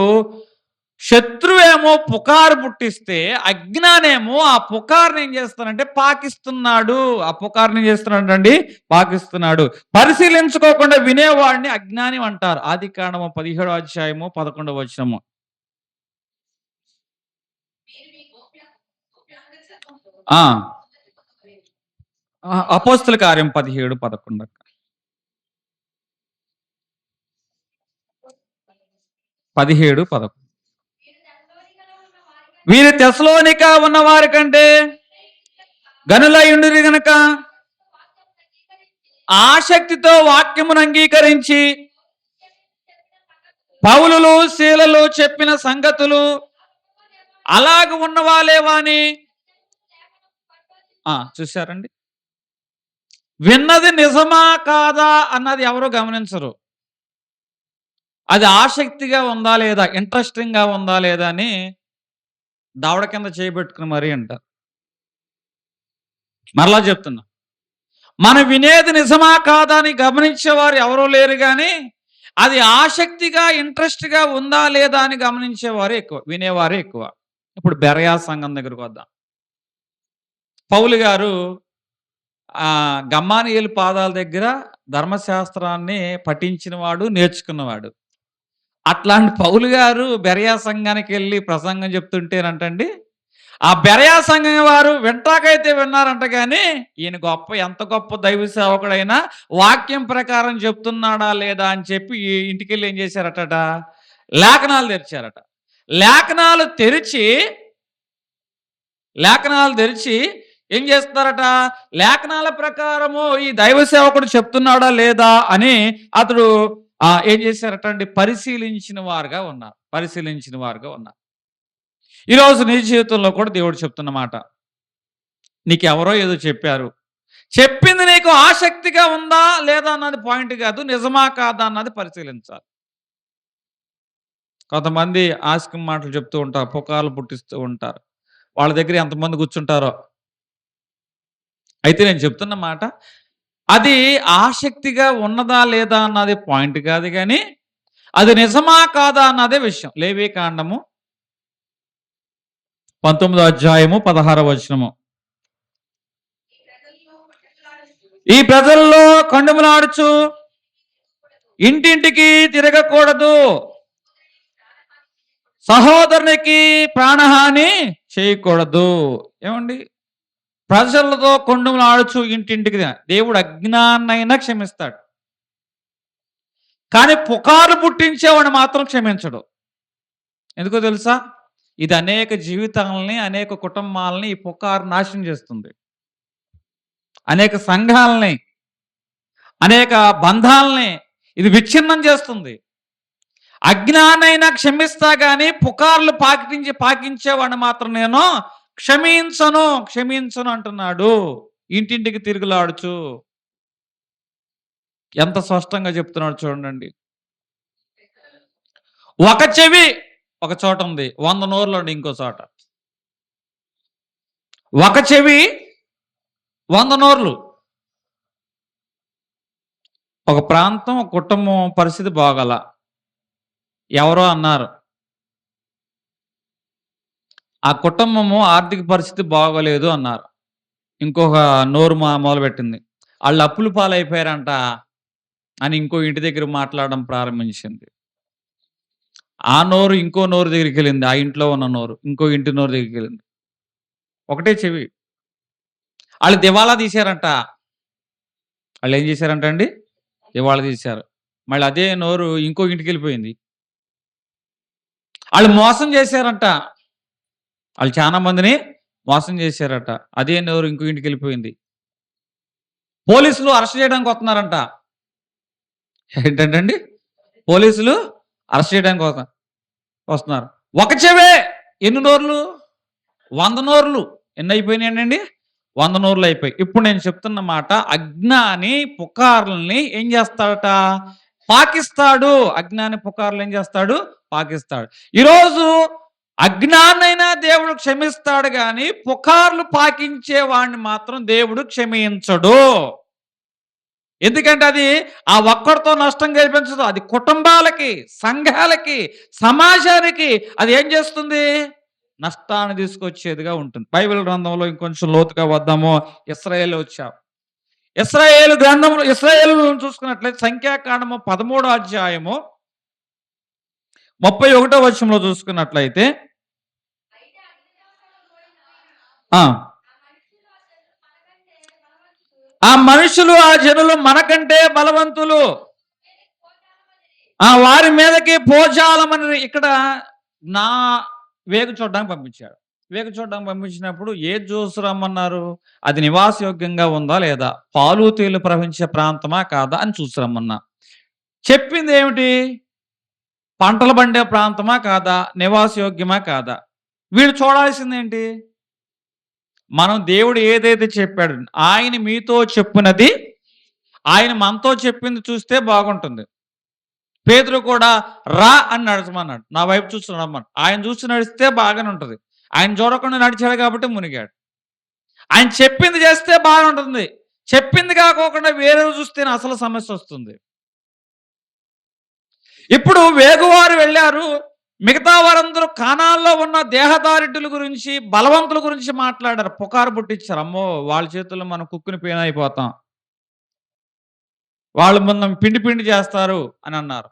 శత్రువేమో పుకారు పుట్టిస్తే అజ్ఞానేమో ఆ పుకారుని ఏం చేస్తానంటే పాకిస్తున్నాడు. పాకిస్తున్నాడు. పరిశీలించుకోకుండా వినేవాడిని అజ్ఞాని అంటారు. ఆదికాండము 17వ అధ్యాయము 11వ వచనము. అపోస్తల కార్యం 17:11. వీరు తెస్సలోనిక ఉన్న వారి కంటే గనులై ఉండిరి గనక ఆసక్తితో వాక్యమును అంగీకరించి పౌలులు శీలలు చెప్పిన సంగతులు అలాగ ఉన్న వాళ్ళే వాని చూశారండి. విన్నది నిజమా కాదా అన్నది ఎవరు గమనించరు. అది ఆసక్తిగా ఉందా లేదా, ఇంట్రెస్టింగ్గా ఉందా లేదా అని దవడ కింద చేయబెట్టుకుని మరీ అంటారు. మరలా చెప్తున్నా, మనం వినేది నిజమా కాదా అని గమనించేవారు ఎవరూ లేరు కానీ అది ఆసక్తిగా ఇంట్రెస్ట్గా ఉందా లేదా అని గమనించేవారు ఎక్కువ, వినేవారే ఎక్కువ. ఇప్పుడు బెరయా సంఘం దగ్గరకు వద్దాం. పౌలు గారు గమ్మానియేలు పాదాల దగ్గర ధర్మశాస్త్రాన్ని పఠించినవాడు, నేర్చుకున్నవాడు. అట్లాంటి పౌలు గారు బెరయా సంఘానికి వెళ్ళి ప్రసంగం చెప్తుంటేనంటండి, ఆ బెరయా సంఘం వారు వింటాకైతే విన్నారంట కానీ ఈయన ఎంత గొప్ప దైవ సేవకుడైనా వాక్యం ప్రకారం చెప్తున్నాడా లేదా అని చెప్పి ఇంటికి వెళ్ళి ఏం చేశారట, లేఖనాలు తెరిచారట. లేఖనాలు తెరిచి ఏం చేస్తున్నారట, లేఖనాల ప్రకారము ఈ దైవ సేవకుడు చెప్తున్నాడా లేదా అని అతడు ఏం చేశారట అండి, పరిశీలించిన వారుగా ఉన్నారు. ఈరోజు నీ జీవితంలో కూడా దేవుడు చెప్తున్న మాట, నీకు ఎవరో ఏదో చెప్పారు, చెప్పింది నీకు ఆసక్తిగా ఉందా లేదా అన్నది పాయింట్ కాదు, నిజమా కాదా అన్నది పరిశీలించాలి. కొంతమంది ఆస్కం మాటలు చెప్తూ ఉంటారు, పుకార్లు పుట్టిస్తూ ఉంటారు. వాళ్ళ దగ్గర ఎంతమంది కూర్చుంటారో. అయితే నేను చెప్తున్న మాట, అది ఆసక్తిగా ఉన్నదా లేదా అన్నది పాయింట్ కాదు కానీ అది నిజమా కాదా అన్నదే విషయం. లేవీకాండము 19వ అధ్యాయము 16వ వచనము. ఈ ప్రజల్లో కండుములాడుచు ఇంటింటికి తిరగకూడదు, సహోదరునికి ప్రాణహాని చేయకూడదు. ఏమండి, ప్రజలతో కొండములాడుచు ఇంటింటికి, దేవుడు అజ్ఞాన్నైనా క్షమిస్తాడు కానీ పుకారు పుట్టించేవాడిని మాత్రం క్షమించడు. ఎందుకో తెలుసా, ఇది అనేక జీవితాలని, అనేక కుటుంబాలని ఈ పుకారు నాశనం చేస్తుంది. అనేక సంఘాలని, అనేక బంధాలని ఇది విచ్ఛిన్నం చేస్తుంది. అజ్ఞానైనా క్షమిస్తా కానీ పుకార్లు పాకించేవాడిని మాత్రం నేను క్షమించను అంటున్నాడు. ఇంటింటికి తిరుగులాడుచు. ఎంత స్పష్టంగా చెప్తున్నాడు చూడండి. ఒక చెవి ఒక చోట ఉంది, 100 నోర్లు ఉండి ఇంకో చోట. ఒక చెవి 100 నోర్లు. ఒక ప్రాంతం, ఒక కుటుంబం పరిస్థితి బాగల, ఎవరో అన్నారు ఆ కుటుంబము ఆర్థిక పరిస్థితి బాగోలేదు అన్నారు. ఇంకొక నోరు మొదలుపెట్టింది, వాళ్ళు అప్పులు పాలైపోయారంట అని ఇంకో ఇంటి దగ్గర మాట్లాడడం ప్రారంభించింది. ఆ నోరు ఇంకో నోరు దగ్గరికి వెళ్ళింది, ఆ ఇంట్లో ఉన్న నోరు ఇంకో ఇంటి నోరు దగ్గరికి వెళ్ళింది. ఒకటే చెవి. వాళ్ళు దివాలా తీశారంట. వాళ్ళు ఏం చేశారంట అండి, దివాలా తీశారు. మళ్ళీ అదే నోరు ఇంకో ఇంటికి వెళ్ళిపోయింది. వాళ్ళు మోసం చేశారంట, వాళ్ళు చాలా మందిని మోసం చేశారట. అదే నోరు ఇంకో ఇంటికి వెళ్ళిపోయింది. పోలీసులు అరెస్ట్ చేయడానికి వస్తున్నారంట. ఏంటంటే పోలీసులు అరెస్ట్ చేయడానికి వస్తున్నారు. ఒక చెవే ఎన్ని నోర్లు, 100 నోర్లు. ఎన్ని అయిపోయినాయండి, 100 నోర్లు అయిపోయి. ఇప్పుడు నేను చెప్తున్న మాట, అజ్ఞాని పుకార్లని ఏం చేస్తాడట, పాకిస్తాడు. అజ్ఞాని పుకార్లు ఏం చేస్తాడు, పాకిస్తాడు. ఈరోజు అజ్ఞానైనా దేవుడు క్షమిస్తాడు కానీ పుకార్లు పాకించే వాడిని మాత్రం దేవుడు క్షమించడు. ఎందుకంటే అది ఆ ఒక్కడితో నష్టం కల్పించదు, అది కుటుంబాలకి, సంఘాలకి, సమాజానికి అది ఏం చేస్తుంది, నష్టాన్ని తీసుకొచ్చేదిగా ఉంటుంది. బైబిల్ గ్రంథంలో ఇంకొంచెం లోతుగా వద్దాము. ఇశ్రాయేలు వచ్చాం. ఇశ్రాయేలు గ్రంథంలో ఇశ్రాయేలు చూసుకున్నట్లయితే సంఖ్యాకాండము 13వ అధ్యాయము 31వ వచనంలో చూసుకున్నట్లయితే ఆ మనుషులు, ఆ జనులు మనకంటే బలవంతులు, వారి మీదకి పోజాలమని ఇక్కడ నా వేగు చూడడానికి పంపించాడు. వేగు చూడడానికి పంపించినప్పుడు ఏ జ్యూస్ రమ్మన్నారు, అది నివాసయోగ్యంగా ఉందా లేదా, పాలు తేలు ప్రవహించే ప్రాంతమా కాదా అని చూసిరమ్మన్నా. చెప్పింది ఏమిటి, పంటలు పండే ప్రాంతమా కాదా, నివాసయోగ్యమా కాదా. వీళ్ళు చూడాల్సింది ఏంటి, మనం దేవుడు ఏదైతే చెప్పాడు, ఆయన మీతో చెప్పినది ఆయన మనతో చెప్పింది చూస్తే బాగుంటుంది. పేతురు కూడా రా అని నడచమన్నాడు, నా వైపు చూసి నడమన్నాడు. ఆయన చూసి నడిస్తే బాగానే ఉంటుంది. ఆయన చూడకుండా నడిచాడు కాబట్టి మునిగాడు. ఆయన చెప్పింది చేస్తే బాగుంటుంది. చెప్పింది కాకోకుండా వేరే చూస్తే అసలు సమస్య వస్తుంది. ఇప్పుడు వేగువారు వెళ్ళారు. మిగతా వారందరూ కానాల్లో ఉన్న దేహదారిడ్డుల గురించి, బలవంతుల గురించి మాట్లాడారు. పుకారు పుట్టించారు. అమ్మో, వాళ్ళ చేతుల్లో మనం కుక్కుని పేనైపోతాం, వాళ్ళు మనం పిండి పిండి చేస్తారు అని అన్నారు.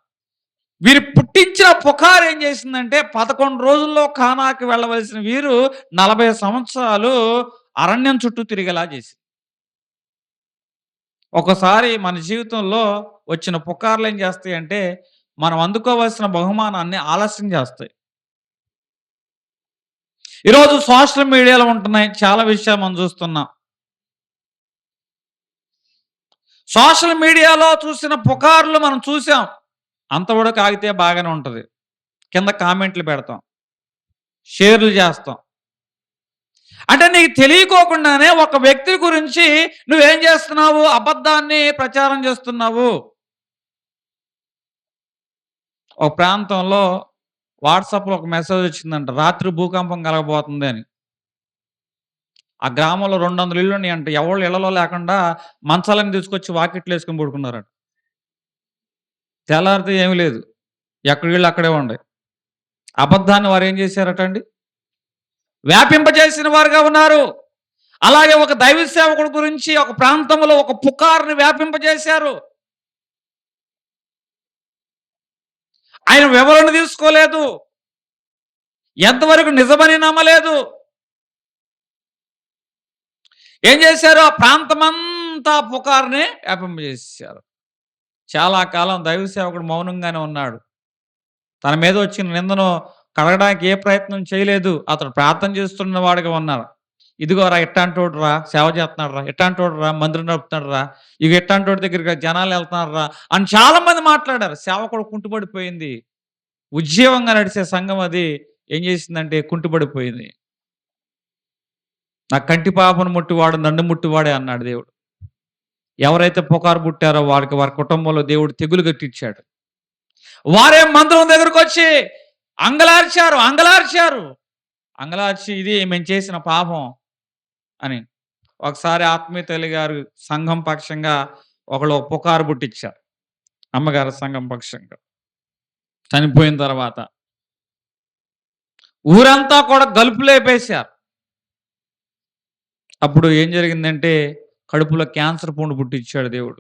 వీరు పుట్టించిన పుకారు ఏం చేసిందంటే 11 రోజుల్లో కానాకి వెళ్ళవలసిన వీరు 40 సంవత్సరాలు అరణ్యం చుట్టూ తిరిగేలా చేసింది. ఒకసారి మన జీవితంలో వచ్చిన పుకార్లు ఏం చేస్తాయంటే మనం అందుకోవాల్సిన బహుమానాన్ని ఆలస్యం చేస్తాయి. ఈరోజు సోషల్ మీడియాలో ఉంటున్నాయి చాలా విషయాలు మనం చూస్తున్నాం. సోషల్ మీడియాలో చూసిన పుకార్లు మనం చూసాం. అంతవరకు ఆగితే బాగానే ఉంటుంది. కింద కామెంట్లు పెడతాం, షేర్లు చేస్తాం. అంటే నీకు తెలియకోకుండానే ఒక వ్యక్తి గురించి నువ్వేం చేస్తున్నావు? అబద్ధాన్ని ప్రచారం చేస్తున్నావు. ఒక ప్రాంతంలో వాట్సాప్లో ఒక మెసేజ్ వచ్చిందంట, రాత్రి భూకంపం కలగబోతుంది అని. ఆ గ్రామంలో 200 ఇళ్ళు ఉన్నాయంట. ఎవరు ఇళ్లలో లేకుండా మంచాలను తీసుకొచ్చి వాకిట్లు వేసుకొని పడుకున్నారట. తెల్లారితే ఏమీ లేదు, ఎక్కడ ఇళ్ళు అక్కడే ఉండే. అబద్ధాన్ని వారు ఏం చేశారట అండి? వ్యాపింపజేసిన వారుగా ఉన్నారు. అలాగే ఒక దైవ సేవకుడు గురించి ఒక ప్రాంతంలో ఒక పుకార్ని వ్యాపింపజేశారు. ఆయన వివరణ తీసుకోలేదు, ఎంతవరకు నిజమని నమ్మలేదు. ఏం చేశారు? ఆ ప్రాంతమంతా పుకార్ని వ్యాపింపజేశారు. చాలా కాలం దైవ సేవకుడు మౌనంగానే ఉన్నాడు. తన మీద వచ్చిన నిందను కడగడానికి ఏ ప్రయత్నం చేయలేదు. అతడు ప్రార్థన చేస్తున్న వాడిగా ఉన్నారు. ఇదిగోరా ఎట్టాంటోడు రా, సేవ చేస్తున్నాడు రా, ఎట్టాంటోడు రా, మందిరం నడుపుతున్నాడు రా, ఇక ఎట్టాంటోడి దగ్గరికి జనాలు వెళ్తున్నారు రా అని చాలా మంది మాట్లాడారు. సేవకుడు కుంటుపడిపోయింది. ఉజ్జీవంగా నడిచే సంఘం అది ఏం చేసిందంటే కుంటుపడిపోయింది. నా కంటి పాపను ముట్టివాడు నన్ను ముట్టివాడే అన్నాడు దేవుడు. ఎవరైతే పుకారు పుట్టారో వారికి వారి కుటుంబంలో దేవుడు తెగులు కట్టించాడు. వారే మందిరం దగ్గరకు వచ్చి అంగలార్చి ఇది మేము చేసిన పాపం అని. ఒకసారి ఆత్మీయ తల్లి గారు సంఘం పక్షంగా ఒకళ్ళు పుకారు పుట్టించారు. అమ్మగారు సంఘం పక్షంగా చనిపోయిన తర్వాత ఊరంతా కూడా గలుపు లేపేశారు. అప్పుడు ఏం జరిగిందంటే కడుపులో క్యాన్సర్ పుండు పుట్టించాడు దేవుడు.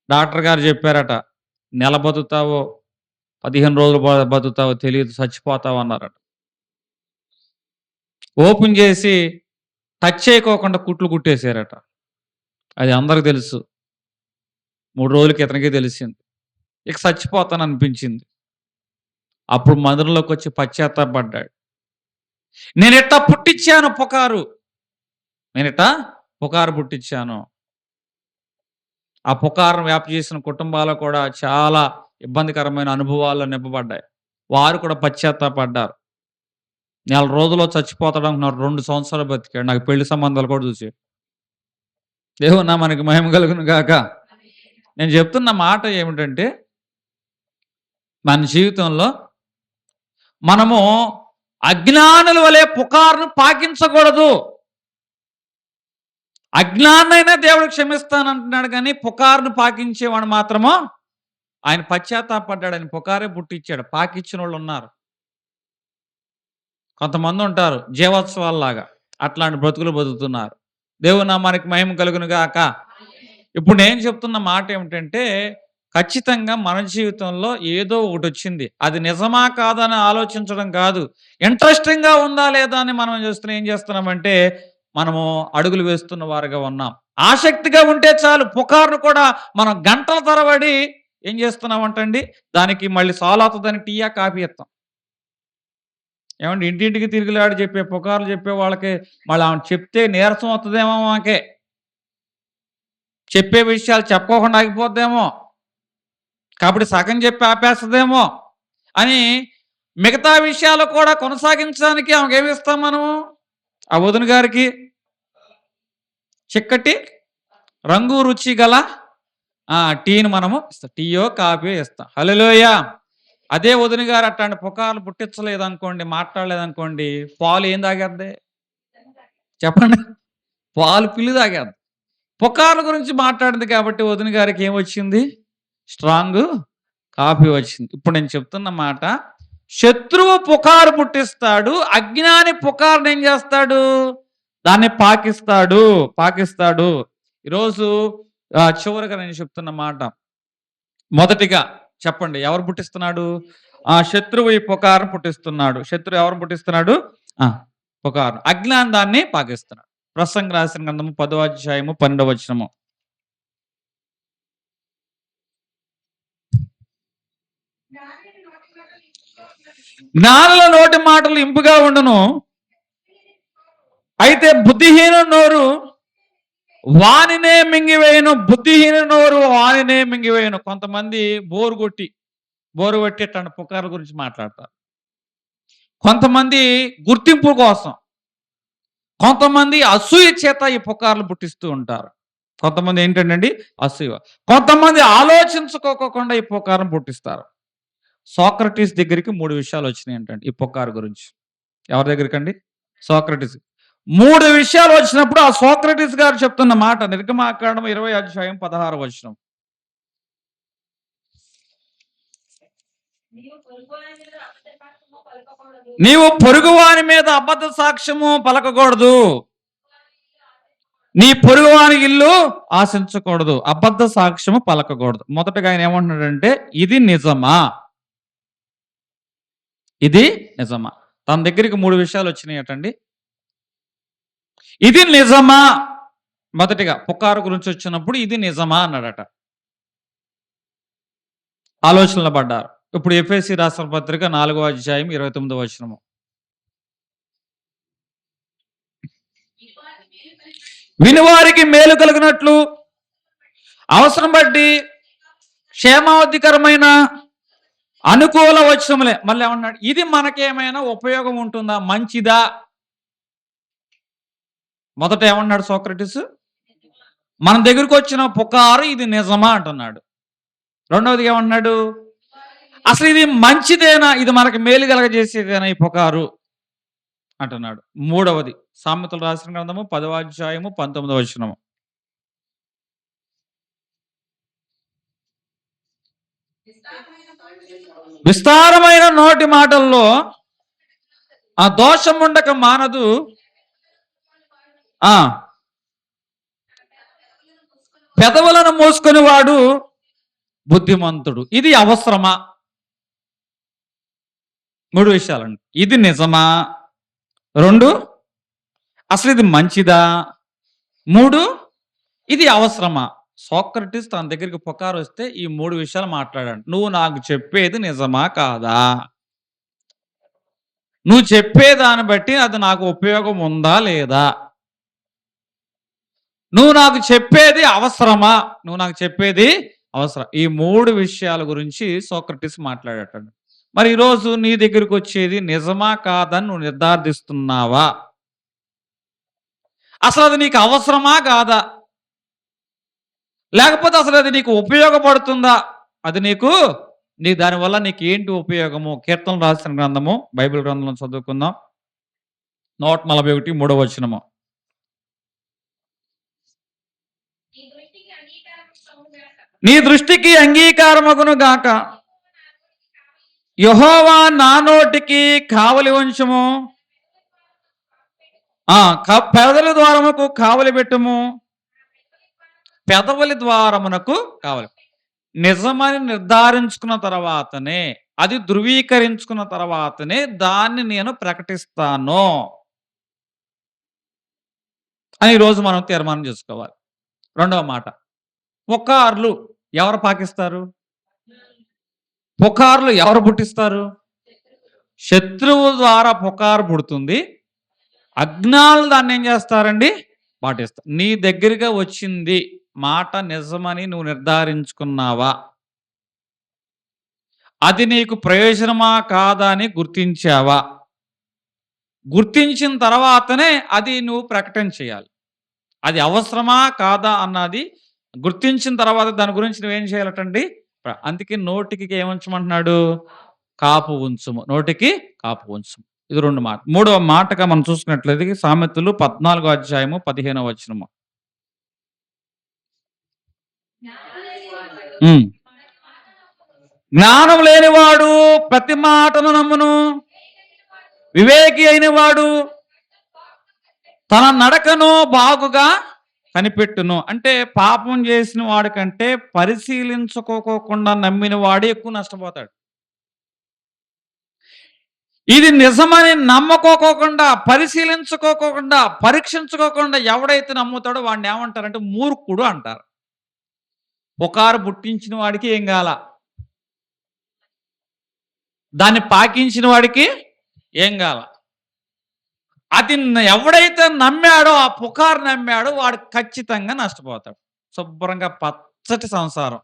డాక్టర్ గారు చెప్పారట, నెల బతుకుతావో 15 రోజులు బతుకుతావో తెలియదు, చచ్చిపోతావు అన్నారట. ఓపెన్ చేసి టచ్ చేయకోకుండా కుట్లు కుట్టేశారట. అది అందరికి తెలుసు. 3 రోజులకి ఇతనికి తెలిసింది. ఇక చచ్చిపోతాను అనిపించింది. అప్పుడు మందిరంలోకి వచ్చి పశ్చాత్తాపడ్డాడు. నేనెట్టా పుట్టించాను పుకారు, పుట్టించాను. ఆ పుకారును వ్యాప్తి చేసిన కుటుంబాలు కూడా చాలా ఇబ్బందికరమైన అనుభవాల్లో నింపబడ్డాయి. వారు కూడా పశ్చాత్తాపడ్డారు. 4 రోజుల్లో చచ్చిపోతాడు అనుకున్నారు, 2 సంవత్సరాలు బతికాడు. నాకు పెళ్లి సంబంధాలు కూడా చూసి. దేవునా మనకి మహిమ కలుగును గాక. నేను చెప్తున్న మాట ఏమిటంటే మన జీవితంలో మనము అజ్ఞానుల వలె పుకారును పాకించకూడదు. అజ్ఞానైనా దేవుడు క్షమిస్తానంటున్నాడు, కానీ పుకారును పాకించేవాడు మాత్రమో ఆయన పశ్చాత్తాపడ్డాడని పుకారే పుట్టించాడు. పాకిచ్చిన వాళ్ళు ఉన్నారు. కొంతమంది ఉంటారు జీవోత్సవాల్లాగా, అట్లాంటి బ్రతుకులు బతుకుతున్నారు. దేవుని నామానికి మహిమ కలుగును గాక. ఇప్పుడు నేను చెప్తున్న మాట ఏమిటంటే ఖచ్చితంగా మన జీవితంలో ఏదో ఒకటి వచ్చింది, అది నిజమా కాదని ఆలోచించడం కాదు, ఇంట్రెస్టింగ్గా ఉందా లేదా అని మనం ఏం చేస్తున్నామంటే మనము అడుగులు వేస్తున్న వారుగా ఉన్నాం. ఆసక్తిగా ఉంటే చాలు, పుకారును కూడా మనం గంటల తరబడి ఏం చేస్తున్నామంటండి, దానికి మళ్ళీ సాల్వ్ అవుతుందని టీయా కాఫీ ఇస్తాం. ఏమంటే ఇంటింటికి తిరుగులాడి చెప్పే పుకార్లు చెప్పే వాళ్ళకి మళ్ళీ ఆమె చెప్తే నీరసం అవుతుందేమో, మాకే చెప్పే విషయాలు చెప్పుకోకుండా ఆగిపోద్దేమో, కాబట్టి సగం చెప్పి ఆపేస్తుందేమో అని మిగతా విషయాలు కూడా కొనసాగించడానికి ఆమెకు ఏమిస్తాం మనము? ఆ వదిన గారికి చిక్కటి రంగు రుచి గల టీని మనము ఇస్తాం, టీయో కాఫీ ఇస్తాం. హల్లెలూయా. అదే వదిన గారు అట్లాంటి పుకార్లు పుట్టించలేదనుకోండి, మాట్లాడలేదనుకోండి, పాలు ఏం తాగేద్ది చెప్పండి? పాలు పిల్లి తాగేద్ది. పుకార్ల గురించి మాట్లాడింది కాబట్టి వదిన గారికి ఏమొచ్చింది? స్ట్రాంగ్ కాఫీ వచ్చింది. ఇప్పుడు నేను చెప్తున్న మాట, శత్రువు పుకారు పుట్టిస్తాడు, అజ్ఞాని పుకారుని ఏం చేస్తాడు? దాన్ని పాకిస్తాడు. ఈరోజు చివరిగా నేను చెప్తున్న మాట, మొదటిగా చెప్పండి, ఎవరు పుట్టిస్తున్నాడు? శత్రువు ఈ పుకారు పుట్టిస్తున్నాడు. శత్రువు ఎవరు పుట్టిస్తున్నాడు? పుకారు. అజ్ఞానం దాన్ని పాకిస్తున్నాడు. ప్రసంగి రాసిన గ్రంథము 10వ అధ్యాయము 12వ వచనము. జ్ఞానుల నోటి మాటలు ఇంపుగా ఉండును, అయితే బుద్ధిహీన నోరు వానినే మింగివేయను. బుద్ధిహీన నోరు వానినే మింగివేయను. కొంతమంది బోరు కొట్టి అట్లాంటి పుకార్ల గురించి మాట్లాడతారు. కొంతమంది గుర్తింపు కోసం, కొంతమంది అసూయ చేత ఈ పుకార్లు పుట్టిస్తూ ఉంటారు. కొంతమంది ఏంటండి? అసూయ. కొంతమంది ఆలోచించుకోకుండా ఈ పుకార్లను పుట్టిస్తారు. సోక్రటీస్ దగ్గరికి 3 విషయాలు వచ్చినాయి ఏంటండి ఈ పుకారు గురించి. ఎవరి దగ్గరికి అండి? సోక్రటీస్. 3 విషయాలు వచ్చినప్పుడు ఆ సోక్రటీస్ గారు చెప్తున్న మాట, నిర్గమాకాండం 20వ అధ్యాయం 16వ వచనం. నీవు పొరుగువాని మీద అబద్ధ సాక్ష్యము పలకకూడదు, నీ పొరుగువాని ఇల్లు ఆశించకూడదు, అబద్ధ సాక్ష్యము పలకకూడదు. మొదటగా ఆయన ఏమంటున్నాడంటే, ఇది నిజమా? తన దగ్గరికి 3 విషయాలు వచ్చినాయటండి. ఇది నిజమా? మొదటిగా పుకారు గురించి వచ్చినప్పుడు ఇది నిజమా అన్నాడట. ఆలోచనలు పడ్డారు. ఇప్పుడు ఎఫెసీ రాసిన పత్రిక 4వ అధ్యాయం 29వ వచనము. వినివారికి మేలు కలిగినట్లు అవసరం బట్టి క్షేమావధికరమైన అనుకూల వచనములే. మళ్ళీ ఏమన్నాడు? ఇది మనకేమైనా ఉపయోగం ఉంటుందా? మంచిదా? మొదట ఏమన్నాడు సోక్రటీస్? మన దగ్గరకు వచ్చిన పుకారు ఇది నిజమా అంటున్నాడు. రెండవది ఏమన్నాడు? అసలు ఇది మంచిదేనా? ఇది మనకి మేలు కలగజేసేదేనా ఈ పుకారు అంటున్నాడు. మూడవది సామెతలు రాసిన గ్రంథము 10వ అధ్యాయము 19వ వచనము. విస్తారమైన నోటి మాటల్లో ఆ దోషం ఉండక మానదు, పెదవులను మూసుకొని వాడు బుద్ధిమంతుడు. ఇది అవసరమా? 3 విషయాలండి. ఇది నిజమా? 2 అసలు ఇది మంచిదా? 3 ఇది అవసరమా? సోక్రటీస్ తన దగ్గరికి పుకారు వస్తే ఈ 3 విషయాలు మాట్లాడాడు. నువ్వు నాకు చెప్పేది నిజమా కాదా? నువ్వు చెప్పేదాన్ని బట్టి అది నాకు ఉపయోగం ఉందా లేదా? నువ్వు నాకు చెప్పేది అవసరమా? అవసరం. ఈ 3 విషయాల గురించి సోక్రటీస్ మాట్లాడేటాడు. మరి ఈరోజు నీ దగ్గరికి వచ్చేది నిజమా కాదని నువ్వు నిర్ధారిస్తున్నావా? అసలు అది నీకు అవసరమా కాదా? లేకపోతే అసలు అది నీకు ఉపయోగపడుతుందా? అది నీ దానివల్ల నీకు ఏంటి ఉపయోగము? కీర్తనలు రాసిన గ్రంథము, బైబిల్ గ్రంథంలో చదువుకుందాం. 141 3వ వచనము. నీ దృష్టికి అంగీకారమగును గాక, యెహోవా నా నోటికి కావలి ఉంచుము, పెదవుల ద్వారముకు కావలి పెట్టుము. పెదవుల ద్వారమునకు కావలి. నిజమని నిర్ధారించుకున్న తర్వాతనే, అది ధృవీకరించుకున్న తర్వాతనే దాన్ని నేను ప్రకటిస్తాను అని ఈరోజు మనం తీర్మానం చేసుకోవాలి. రెండవ మాట, పుకార్లు ఎవరు పాకిస్తారు? పుకార్లు ఎవరు పుట్టిస్తారు? శత్రువు ద్వారా పుకారు పుడుతుంది, అజ్ఞానులు దాన్ని ఏం చేస్తారండి? పాటిస్తారు. నీ దగ్గరగా వచ్చింది మాట నిజమని నువ్వు నిర్ధారించుకున్నావా? అది నీకు ప్రయోజనమా కాదా అని గుర్తించావా? గుర్తించిన తర్వాతనే అది నువ్వు ప్రకటన చేయాలి. అది అవసరమా కాదా అన్నది గుర్తించిన తర్వాత దాని గురించి నువ్వేం చేయాలటండి. అందుకే నోటికి ఏముంచమంటున్నాడు, కాపు ఉంచుము, నోటికి కాపు ఉంచుము. ఇది 2 మాట. 3వ మాటగా మనం చూసుకున్నట్లయితే సామెతలు 14వ అధ్యాయము 15వ వచనము. జ్ఞానం లేనివాడు ప్రతి మాటను నమ్మును, వివేకి అయిన వాడు తన నడకను బాగుగా కనిపెట్టును. అంటే పాపం చేసిన వాడికంటే పరిశీలించుకోకుండా నమ్మిన వాడు ఎక్కువ నష్టపోతాడు. ఇది నిజమని నమ్మకోకుండా, పరిశీలించుకోకుండా, పరీక్షించుకోకుండా ఎవడైతే నమ్ముతాడో వాడిని ఏమంటారంటే మూర్ఖుడు అంటారు. పుకారు పుట్టించిన వాడికి ఏం కాల, దాన్ని పాకించిన వాడికి ఏం కాల. అది ఎవడైతే నమ్మాడో, ఆ పుకారు నమ్మాడో వాడు ఖచ్చితంగా నష్టపోతాడు. శుభ్రంగా పచ్చటి సంసారం.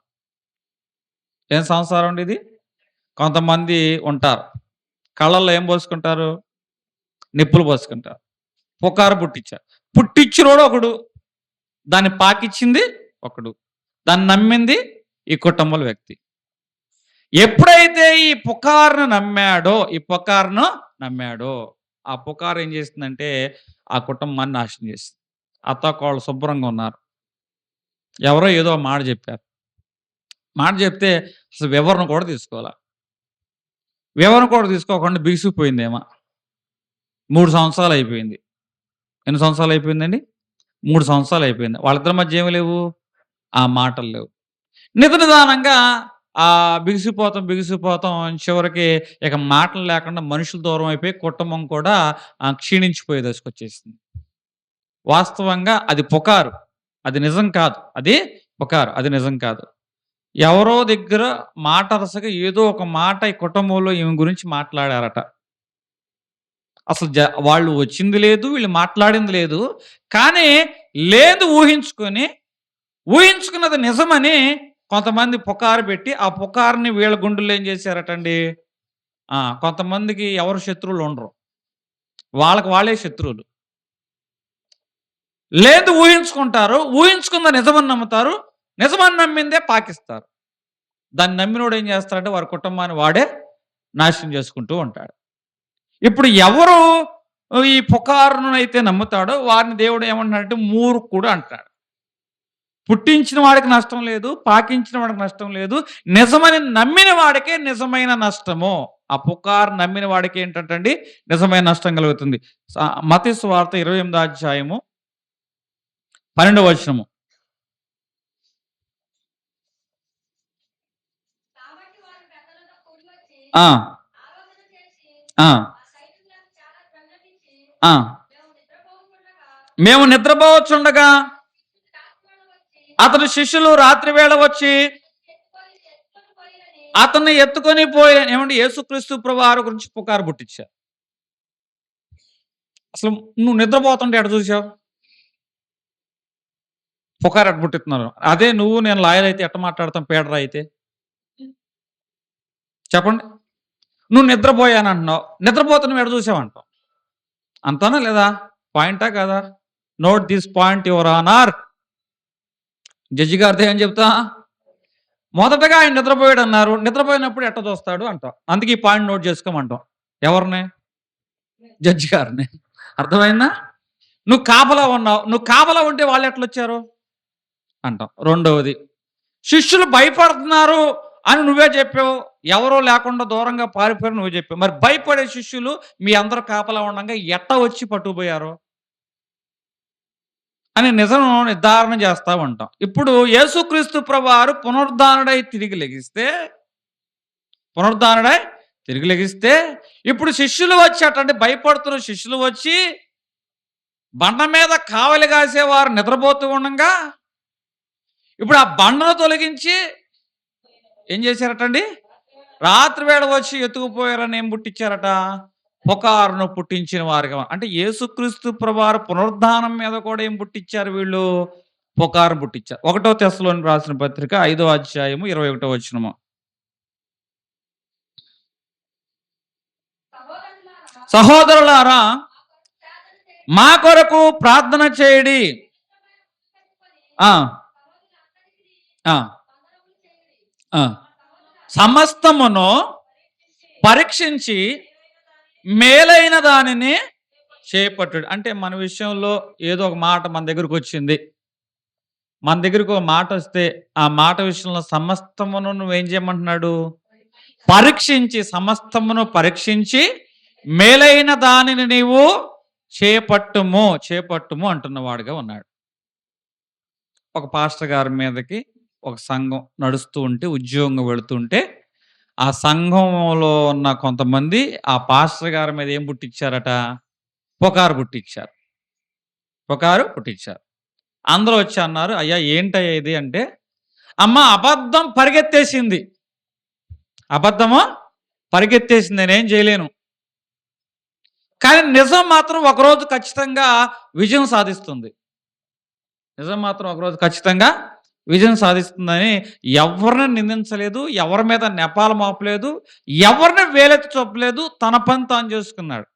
ఏం సంసారం అండి ఇది? కొంతమంది ఉంటారు, కళ్ళల్లో ఏం పోసుకుంటారు, నిప్పులు పోసుకుంటారు. పుకారు పుట్టించారు. పుట్టించినోడు ఒకడు, దాన్ని పాకిచ్చింది ఒకడు, దాన్ని నమ్మింది ఈ కుటుంబం వ్యక్తి. ఎప్పుడైతే ఈ పుకారును నమ్మాడో ఆ పుకారు ఏం చేస్తుందంటే ఆ కుటుంబాన్ని నాశనం చేస్తుంది. అత్తకోళ్ళు శుభ్రంగా ఉన్నారు, ఎవరో ఏదో మాట చెప్పారు. మాట చెప్తే అసలు వివరణ కూడా తీసుకోవాలి. వివరణ కూడా తీసుకోకుండా బిగిసిపోయిందేమో. 3 సంవత్సరాలు అయిపోయింది. ఎన్ని సంవత్సరాలు అయిపోయిందండి? 3 సంవత్సరాలు అయిపోయింది. వాళ్ళిద్దరి మధ్య ఏమి లేవు, ఆ మాటలు లేవు. నిదానంగా బిగిసిపోతాం చివరికి ఇక మాటలు లేకుండా మనుషులు దూరం అయిపోయి కుటుంబం కూడా క్షీణించిపోయే దశకొచ్చేసింది. వాస్తవంగా అది పుకారు, అది నిజం కాదు. అది పుకారు, అది నిజం కాదు. ఎవరో దగ్గర మాట వరుసగా ఏదో ఒక మాట ఈ కుటుంబంలో ఈమె గురించి మాట్లాడారట. అసలు వాళ్ళు వచ్చింది లేదు, వీళ్ళు మాట్లాడింది లేదు, కానీ లేదు ఊహించుకున్నది నిజమని కొంతమంది పుకారు పెట్టి ఆ పుకారుని వీళ్ళ గుండెల్లో ఏం చేశారటండి. కొంతమందికి ఎవరు శత్రువులు ఉండరు, వాళ్ళకి వాళ్ళే శత్రువులు. లేదు ఊహించుకుంటారు, ఊహించుకున్న నిజమని నమ్ముతారు, నిజమని నమ్మిందే పాకిస్తారు. దాన్ని నమ్మినోడు ఏం చేస్తారంటే వారి కుటుంబాన్ని వాడే నాశనం చేసుకుంటూ ఉంటాడు. ఇప్పుడు ఎవరు ఈ పుకారును అయితే నమ్ముతాడో వారిని దేవుడు ఏమంటాడంటే మూర్ఖుడు అంటాడు. పుట్టించిన వాడికి నష్టం లేదు, పాకించిన వాడికి నష్టం లేదు, నిజమని నమ్మిన వాడికే నిజమైన నష్టము. ఆ పుకారు నమ్మిన వాడికి ఏంటంటే నిజమైన నష్టం కలుగుతుంది. మత్తయి సువార్త 28వ అధ్యాయము 12వ వచనము. మేము నిద్రపోవచ్చుండగా అతని శిష్యులు రాత్రి వేళ వచ్చి అతన్ని ఎత్తుకొని పోయి, ఏమంటే యేసుక్రీస్తు ప్రభువారి గురించి పుకారు పుట్టించారు. అసలు నువ్వు నిద్రపోతుంటే ఎట చూసావు? పుకారు ఎట పుట్టిస్తున్నారు. అదే నువ్వు నేను లాయర్ అయితే ఎట్ట మాట్లాడతాం, పీడర్ అయితే చెప్పండి. నువ్వు నిద్రపోయానంటున్నావు, నిద్రపోతున్న ఎట చూసావంటావు. అంతానా లేదా? పాయింటా కదా? Note this point your honour. Judge గారితో ఏం చెప్తా, మొదటగా ఆయన నిద్రపోయాడు అన్నారు, నిద్రపోయినప్పుడు ఎట్ట చూస్తాడు అంటాం. అందుకే ఈ పాయింట్ నోట్ చేసుకోమంటాం. ఎవరిని? జడ్జి గారిని. అర్థమైందా? నువ్వు కాపలా ఉన్నావు, నువ్వు కాపలా ఉంటే వాళ్ళు ఎట్లొచ్చారు అంటాం. రెండవది, శిష్యులు భయపడుతున్నారు అని నువ్వే చెప్పావు, ఎవరో లేకుండా దూరంగా పారిపోయారు నువ్వే చెప్పావు. మరి భయపడే శిష్యులు మీ అందరూ కాపలా ఉండగా ఎట్ట వచ్చి పట్టుకుపోయారు అని నిజం నిర్ధారణ చేస్తూ ఉంటాం. ఇప్పుడు యేసుక్రీస్తు ప్రభువారు పునరుద్ధానుడై తిరిగి లెగిస్తే ఇప్పుడు శిష్యులు వచ్చి అట్లాంటి భయపడుతున్న శిష్యులు వచ్చి బండ మీద కావలి కాసేవారు నిద్రపోతూ ఉండగా ఇప్పుడు ఆ బండను తొలగించి ఏం చేశారటండి, రాత్రి వేళ వచ్చి ఎత్తుకుపోయారని ఏం పుట్టించారట, పుకారును పుట్టించిన వారుగా. అంటే యేసుక్రీస్తు ప్రభువారు పునరుద్ధానం మీద కూడా ఏం పుట్టించారు వీళ్ళు? పుకారు పుట్టించారు. 1వ తెస్సలోనికి రాసిన పత్రిక 5వ అధ్యాయము 21వ వచనము. సహోదరులారా మా కొరకు ప్రార్థన చేయడి. ఆ ఆ ఆ. సమస్తమును పరీక్షించి మేలైన దానిని చేపట్టుడు. అంటే మన విషయంలో ఏదో ఒక మాట మన దగ్గరకు వచ్చింది. మన దగ్గరకు ఒక మాట వస్తే ఆ మాట విషయంలో సమస్తమును నువ్వేం చేయమంటున్నాడు? పరీక్షించి, సమస్తమును పరీక్షించి మేలైన దానిని నీవు చేపట్టుము అంటున్నవాడుగా ఉన్నాడు. ఒక పాస్టర్ గారి మీదకి ఒక సంఘం నడుస్తూ ఉంటే, ఉద్యోగం వెళుతుంటే, ఆ సంఘంలో ఉన్న కొంతమంది ఆ పాస్టర్ గారి మీద ఏం పుట్టించారట? పుకారు పుట్టించారు. అందరూ వచ్చి అన్నారు, అయ్యా ఏంటయ్యా ఇది అంటే, అమ్మ అబద్ధం పరిగెత్తేసింది, అబద్ధము పరిగెత్తేసింది, నేనేం చేయలేను. కానీ నిజం మాత్రం ఒకరోజు ఖచ్చితంగా విజయం సాధిస్తుంది. నిజం మాత్రం ఒకరోజు ఖచ్చితంగా విజయం సాధిస్తుందని ఎవరిని నిందించలేదు, ఎవరి మీద నెపాలు మోపలేదు, ఎవరిని వేలెత్తి చూపలేదు, తన పని తాను చేసుకున్నాడు.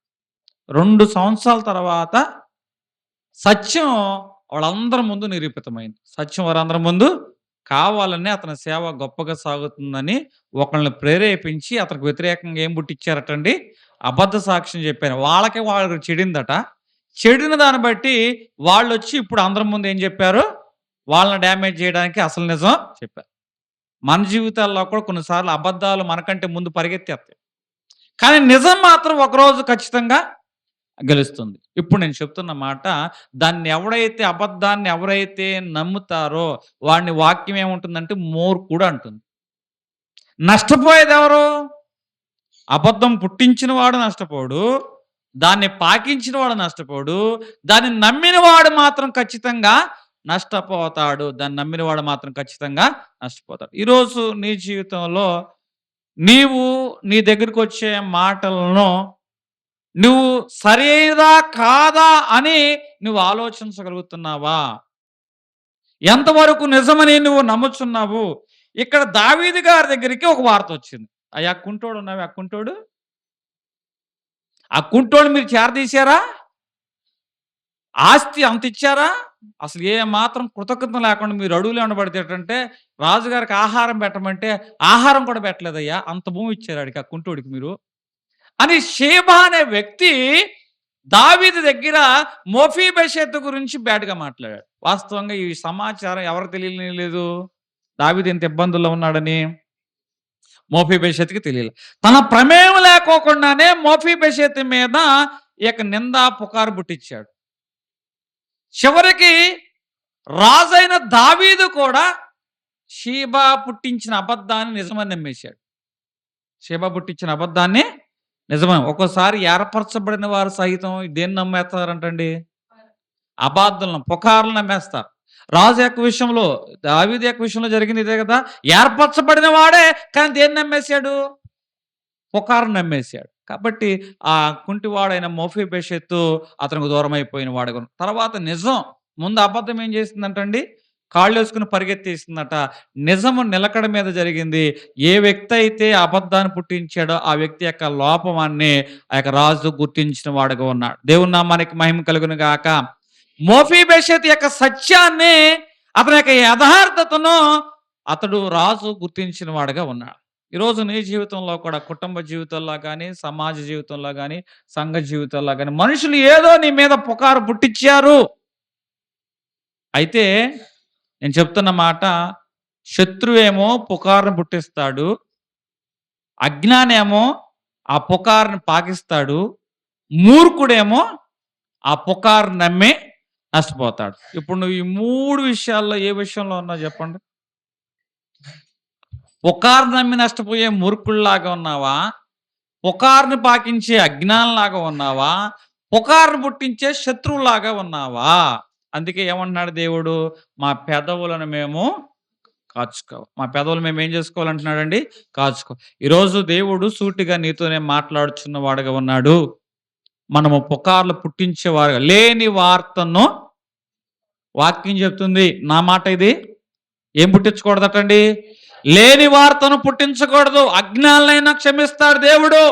2 సంవత్సరాల తర్వాత సత్యం వాళ్ళందరి ముందు నిరూపితమైంది. సత్యం వారందరి ముందు కావాలని అతని సేవ గొప్పగా సాగుతుందని ఒకళ్ళని ప్రేరేపించి అతనికి వ్యతిరేకంగా ఏం పుట్టించారటండి? అబద్ధ సాక్ష్యం చెప్పారు. వాళ్ళకి చెడిందట. చెడిన దాన్ని బట్టి వాళ్ళు వచ్చి ఇప్పుడు అందరి ముందు ఏం చెప్పారు? వాళ్ళని డ్యామేజ్ చేయడానికి అసలు నిజం చెప్పారు. మన జీవితాల్లో కూడా కొన్నిసార్లు అబద్ధాలు మనకంటే ముందు పరిగెత్తేస్తాయి, కానీ నిజం మాత్రం ఒకరోజు ఖచ్చితంగా గెలుస్తుంది. ఇప్పుడు నేను చెప్తున్న మాట, అబద్ధాన్ని ఎవరైతే నమ్ముతారో వాడిని వాక్యం ఏముంటుందంటే మూర్ఖుడు అంటుంది. నష్టపోయేది ఎవరు? అబద్ధం పుట్టించిన వాడు నష్టపోడు, దాన్ని పాకించిన వాడు నష్టపోడు, దాన్ని నమ్మిన వాడు మాత్రం ఖచ్చితంగా నష్టపోతాడు. ఈరోజు నీ జీవితంలో నీ దగ్గరికి వచ్చే మాటలను నువ్వు సరైనదా కాదా అని నువ్వు ఆలోచించగలుగుతున్నావా? ఎంతవరకు నిజమని నువ్వు నమ్ముచున్నావు? ఇక్కడ దావీదు గారి దగ్గరికి ఒక వార్త వచ్చింది. అయ్యా కుంటోడు ఉన్నావు, ఆ కుంటోడు మీరు చేరదీశారా? ఆస్తి అంత ఇచ్చారా? అసలు ఏ మాత్రం కృతజ్ఞత లేకుండా మీరు అడుగులు ఉండబడితేటంటే, రాజుగారికి ఆహారం పెట్టమంటే ఆహారం కూడా పెట్టలేదయ్యా, అంత భూమి ఇచ్చారు ఆడికి, ఆ కుంటోడికి మీరు అని షేబా అనే వ్యక్తి దావీదు దగ్గర మోఫీబెషెతు గురించి బ్యాడ్గా మాట్లాడాడు. వాస్తవంగా ఈ సమాచారం ఎవరు తెలియలేదు, దావీదు ఎంత ఇబ్బందుల్లో ఉన్నాడని మోఫీబెషెతుకి తెలియలేదు. తన ప్రమేయం లేకోకుండానే మోఫీబెషెతు మీద నిందా పుకారు పుట్టించాడు. చివరికి రాజైన దావీదు కూడా షీబా పుట్టించిన అబద్ధాన్ని నిజమని నమ్మేశాడు. నిజమే. ఒక్కోసారి ఏర్పరచబడిన వారు సహితం దేన్ని నమ్మేస్తారంటండి? అబద్ధాలను, పుకార్లను నమ్మేస్తారు. రాజు యొక్క విషయంలో, దావీదు యొక్క విషయంలో జరిగింది ఇదే కదా. ఏర్పరచబడిన వాడే, కానీ దేన్ని నమ్మేశాడు? పుకారును నమ్మేశాడు. కాబట్టి ఆ కుంటివాడైన మోఫీబెషెతు అతనికి దూరం అయిపోయిన వాడు. తర్వాత నిజం, ముందు అబద్ధం ఏం చేసిందంటండి? కాళ్ళు వేసుకుని పరిగెత్తేసిందట. నిజము నిలకడ మీద జరిగింది. ఏ వ్యక్తి అయితే అబద్ధాన్ని పుట్టించాడో ఆ వ్యక్తి యొక్క లోపమాన్ని ఆ యొక్క రాజు గుర్తించిన వాడుగా ఉన్నాడు. దేవుని నామానికి మహిమ కలుగును గాక. మోఫీబెషెతు యొక్క సత్యాన్ని, అతని యొక్క యథార్థతను అతడు రాజు గుర్తించిన వాడుగా ఉన్నాడు. ఈరోజు నీ జీవితంలో కూడా, కుటుంబ జీవితంలో కానీ, సమాజ జీవితంలో కానీ, సంఘ జీవితంలో కానీ మనుషులు ఏదో నీ మీద పుకారు పుట్టించారు. అయితే నేను చెప్తున్న మాట, శత్రువేమో పుకారును పుట్టిస్తాడు, అజ్ఞానేమో ఆ పుకారుని పాకిస్తాడు, మూర్ఖుడేమో ఆ పుకారు నమ్మి నష్టపోతాడు. ఇప్పుడు నువ్వు ఈ 3 విషయాల్లో ఏ విషయంలో ఉన్నావు చెప్పండి? పుకారు నమ్మి నష్టపోయే మూర్ఖుల్లాగా ఉన్నావా? పుకారుని పాకించే అజ్ఞానంలాగా ఉన్నావా? పుకారును పుట్టించే శత్రువులాగా ఉన్నావా? అందుకే ఏమంటున్నాడు దేవుడు? మా పెదవులను మేము కాచుకోవాలి. మా పెదవులు మేము ఏం చేసుకోవాలంటున్నాడండి? కాచుకో. ఈరోజు దేవుడు సూటిగా నీతోనే మాట్లాడుచున్న వాడుగా ఉన్నాడు. మనము పుకార్లు పుట్టించేవారుగా, లేని వార్తను, వాక్యం చెప్తుంది, నా మాట ఇది, ఏం పుట్టించకూడదటండి? లేని వార్తను పుట్టించకూడదు. అజ్ఞానులైనా క్షమిస్తాడు దేవుడు.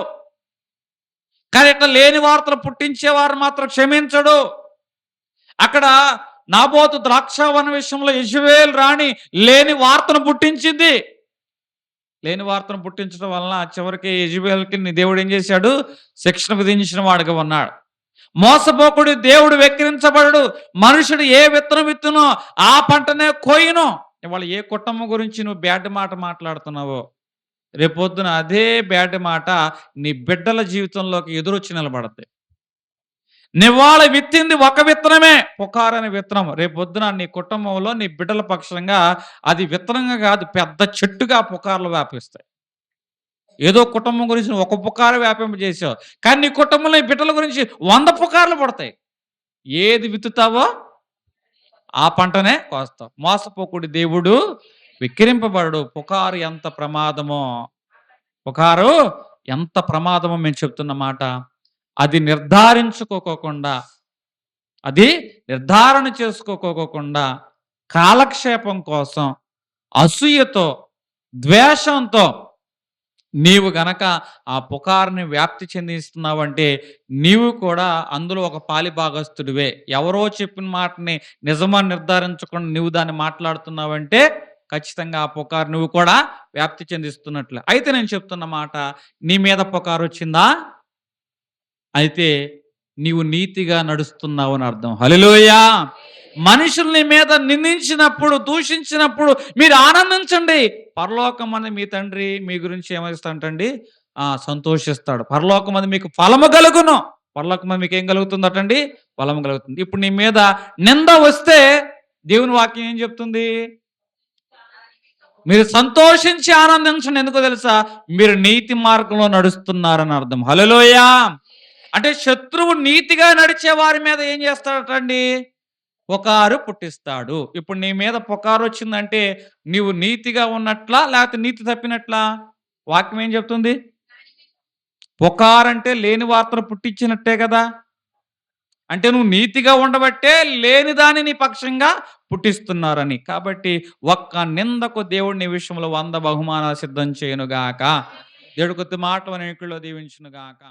కానీ ఇట్లా లేని వార్తలు పుట్టించేవారు మాత్రం క్షమించడు. అక్కడ నాబోతు ద్రాక్షావన విషయంలో యెజబెల్ రాణి లేని వార్తను పుట్టించింది. లేని వార్తను పుట్టించడం వలన చివరికి యెజబెల్‌కి దేవుడు ఏం చేశాడు? శిక్షణ విధించిన వాడుగా ఉన్నాడు. మోసపోకుడు, దేవుడు వెక్కిరించబడడు. మనుషుడు ఏ విత్తనం విత్తునో ఆ పంటనే కోయును. ఇవాళ ఏ కుటుంబం గురించి నువ్వు బ్యాడ్ మాట మాట్లాడుతున్నావో, రేపొద్దున అదే బ్యాడ్ మాట నీ బిడ్డల జీవితంలోకి ఎదురొచ్చి నిలబడద్ది. నివ్వాళ విత్తింది ఒక విత్తనమే, పుకారనే విత్తనం. రేపొద్దున నీ కుటుంబంలో నీ బిడ్డల పక్షంగా అది విత్తనంగా కాదు, పెద్ద చెట్టుగా పుకార్లు వ్యాపిస్తాయి. ఏదో కుటుంబం గురించి నువ్వు ఒక పుకారు వ్యాపింపజేసావు, కానీ నీ కుటుంబంలో నీ బిడ్డల గురించి 100 పుకార్లు పడతాయి. ఏది విత్తుతావో ఆ పంటనే కోస్తావు. మోసపోకుడి, దేవుడు విక్కిరింపబడడు. పుకారు ఎంత ప్రమాదమో, పుకారు ఎంత ప్రమాదమో మేము చెప్తున్న మాట. అది నిర్ధారించుకోకుండా, అది నిర్ధారణ చేసుకోకోకుండా కాలక్షేపం కోసం, అసూయతో, ద్వేషంతో నీవు గనక ఆ పుకారుని వ్యాప్తి చెందిస్తున్నావంటే నీవు కూడా అందులో ఒక పాలిభాగస్తుడివే. ఎవరో చెప్పిన మాటని నిజమని నిర్ధారించకుండా నువ్వు దాన్ని మాట్లాడుతున్నావంటే ఖచ్చితంగా ఆ పుకారు నువ్వు కూడా వ్యాప్తి చెందిస్తున్నట్లే. అయితే నేను చెప్తున్న మాట, నీ మీద పుకారు వచ్చిందా? అయితే నీవు నీతిగా నడుస్తున్నావు అని అర్థం. హల్లెలూయా! మనుషుల్ని మీద నిందించినప్పుడు, దూషించినప్పుడు మీరు ఆనందించండి. పరలోకమందు మీ తండ్రి మీ గురించి ఏమిస్తాడంటండి? సంతోషిస్తాడు. పరలోకమందు మీకు ఫలము కలుగును. పరలోకమందు మీకు ఏం కలుగుతుందటండి? ఫలము కలుగుతుంది. ఇప్పుడు నీ మీద నింద వస్తే దేవుని వాక్యం ఏం చెప్తుంది? మీరు సంతోషించి ఆనందించండి. ఎందుకో తెలుసా? మీరు నీతి మార్గంలో నడుస్తున్నారని అర్థం. హల్లెలూయా! అంటే శత్రువు నీతిగా నడిచే వారి మీద ఏం చేస్తాడటండి? పుకారు పుట్టిస్తాడు. ఇప్పుడు నీ మీద పుకారు వచ్చిందంటే నీవు నీతిగా ఉన్నట్లా, లేకపోతే నీతి తప్పినట్లా? వాక్యం ఏం చెప్తుంది? పుకారంటే లేని వార్తను పుట్టించినట్టే కదా. అంటే నువ్వు నీతిగా ఉండబట్టే లేని దాన్ని నీ పక్షంగా పుట్టిస్తున్నారని. కాబట్టి ఒక్క నిందకు దేవుడు నీ విషయంలో 100 బహుమానాలు సిద్ధం చేయనుగాక. దేవుడి కొద్ది మాటలు అనేకుల్లో దీవించునుగాక.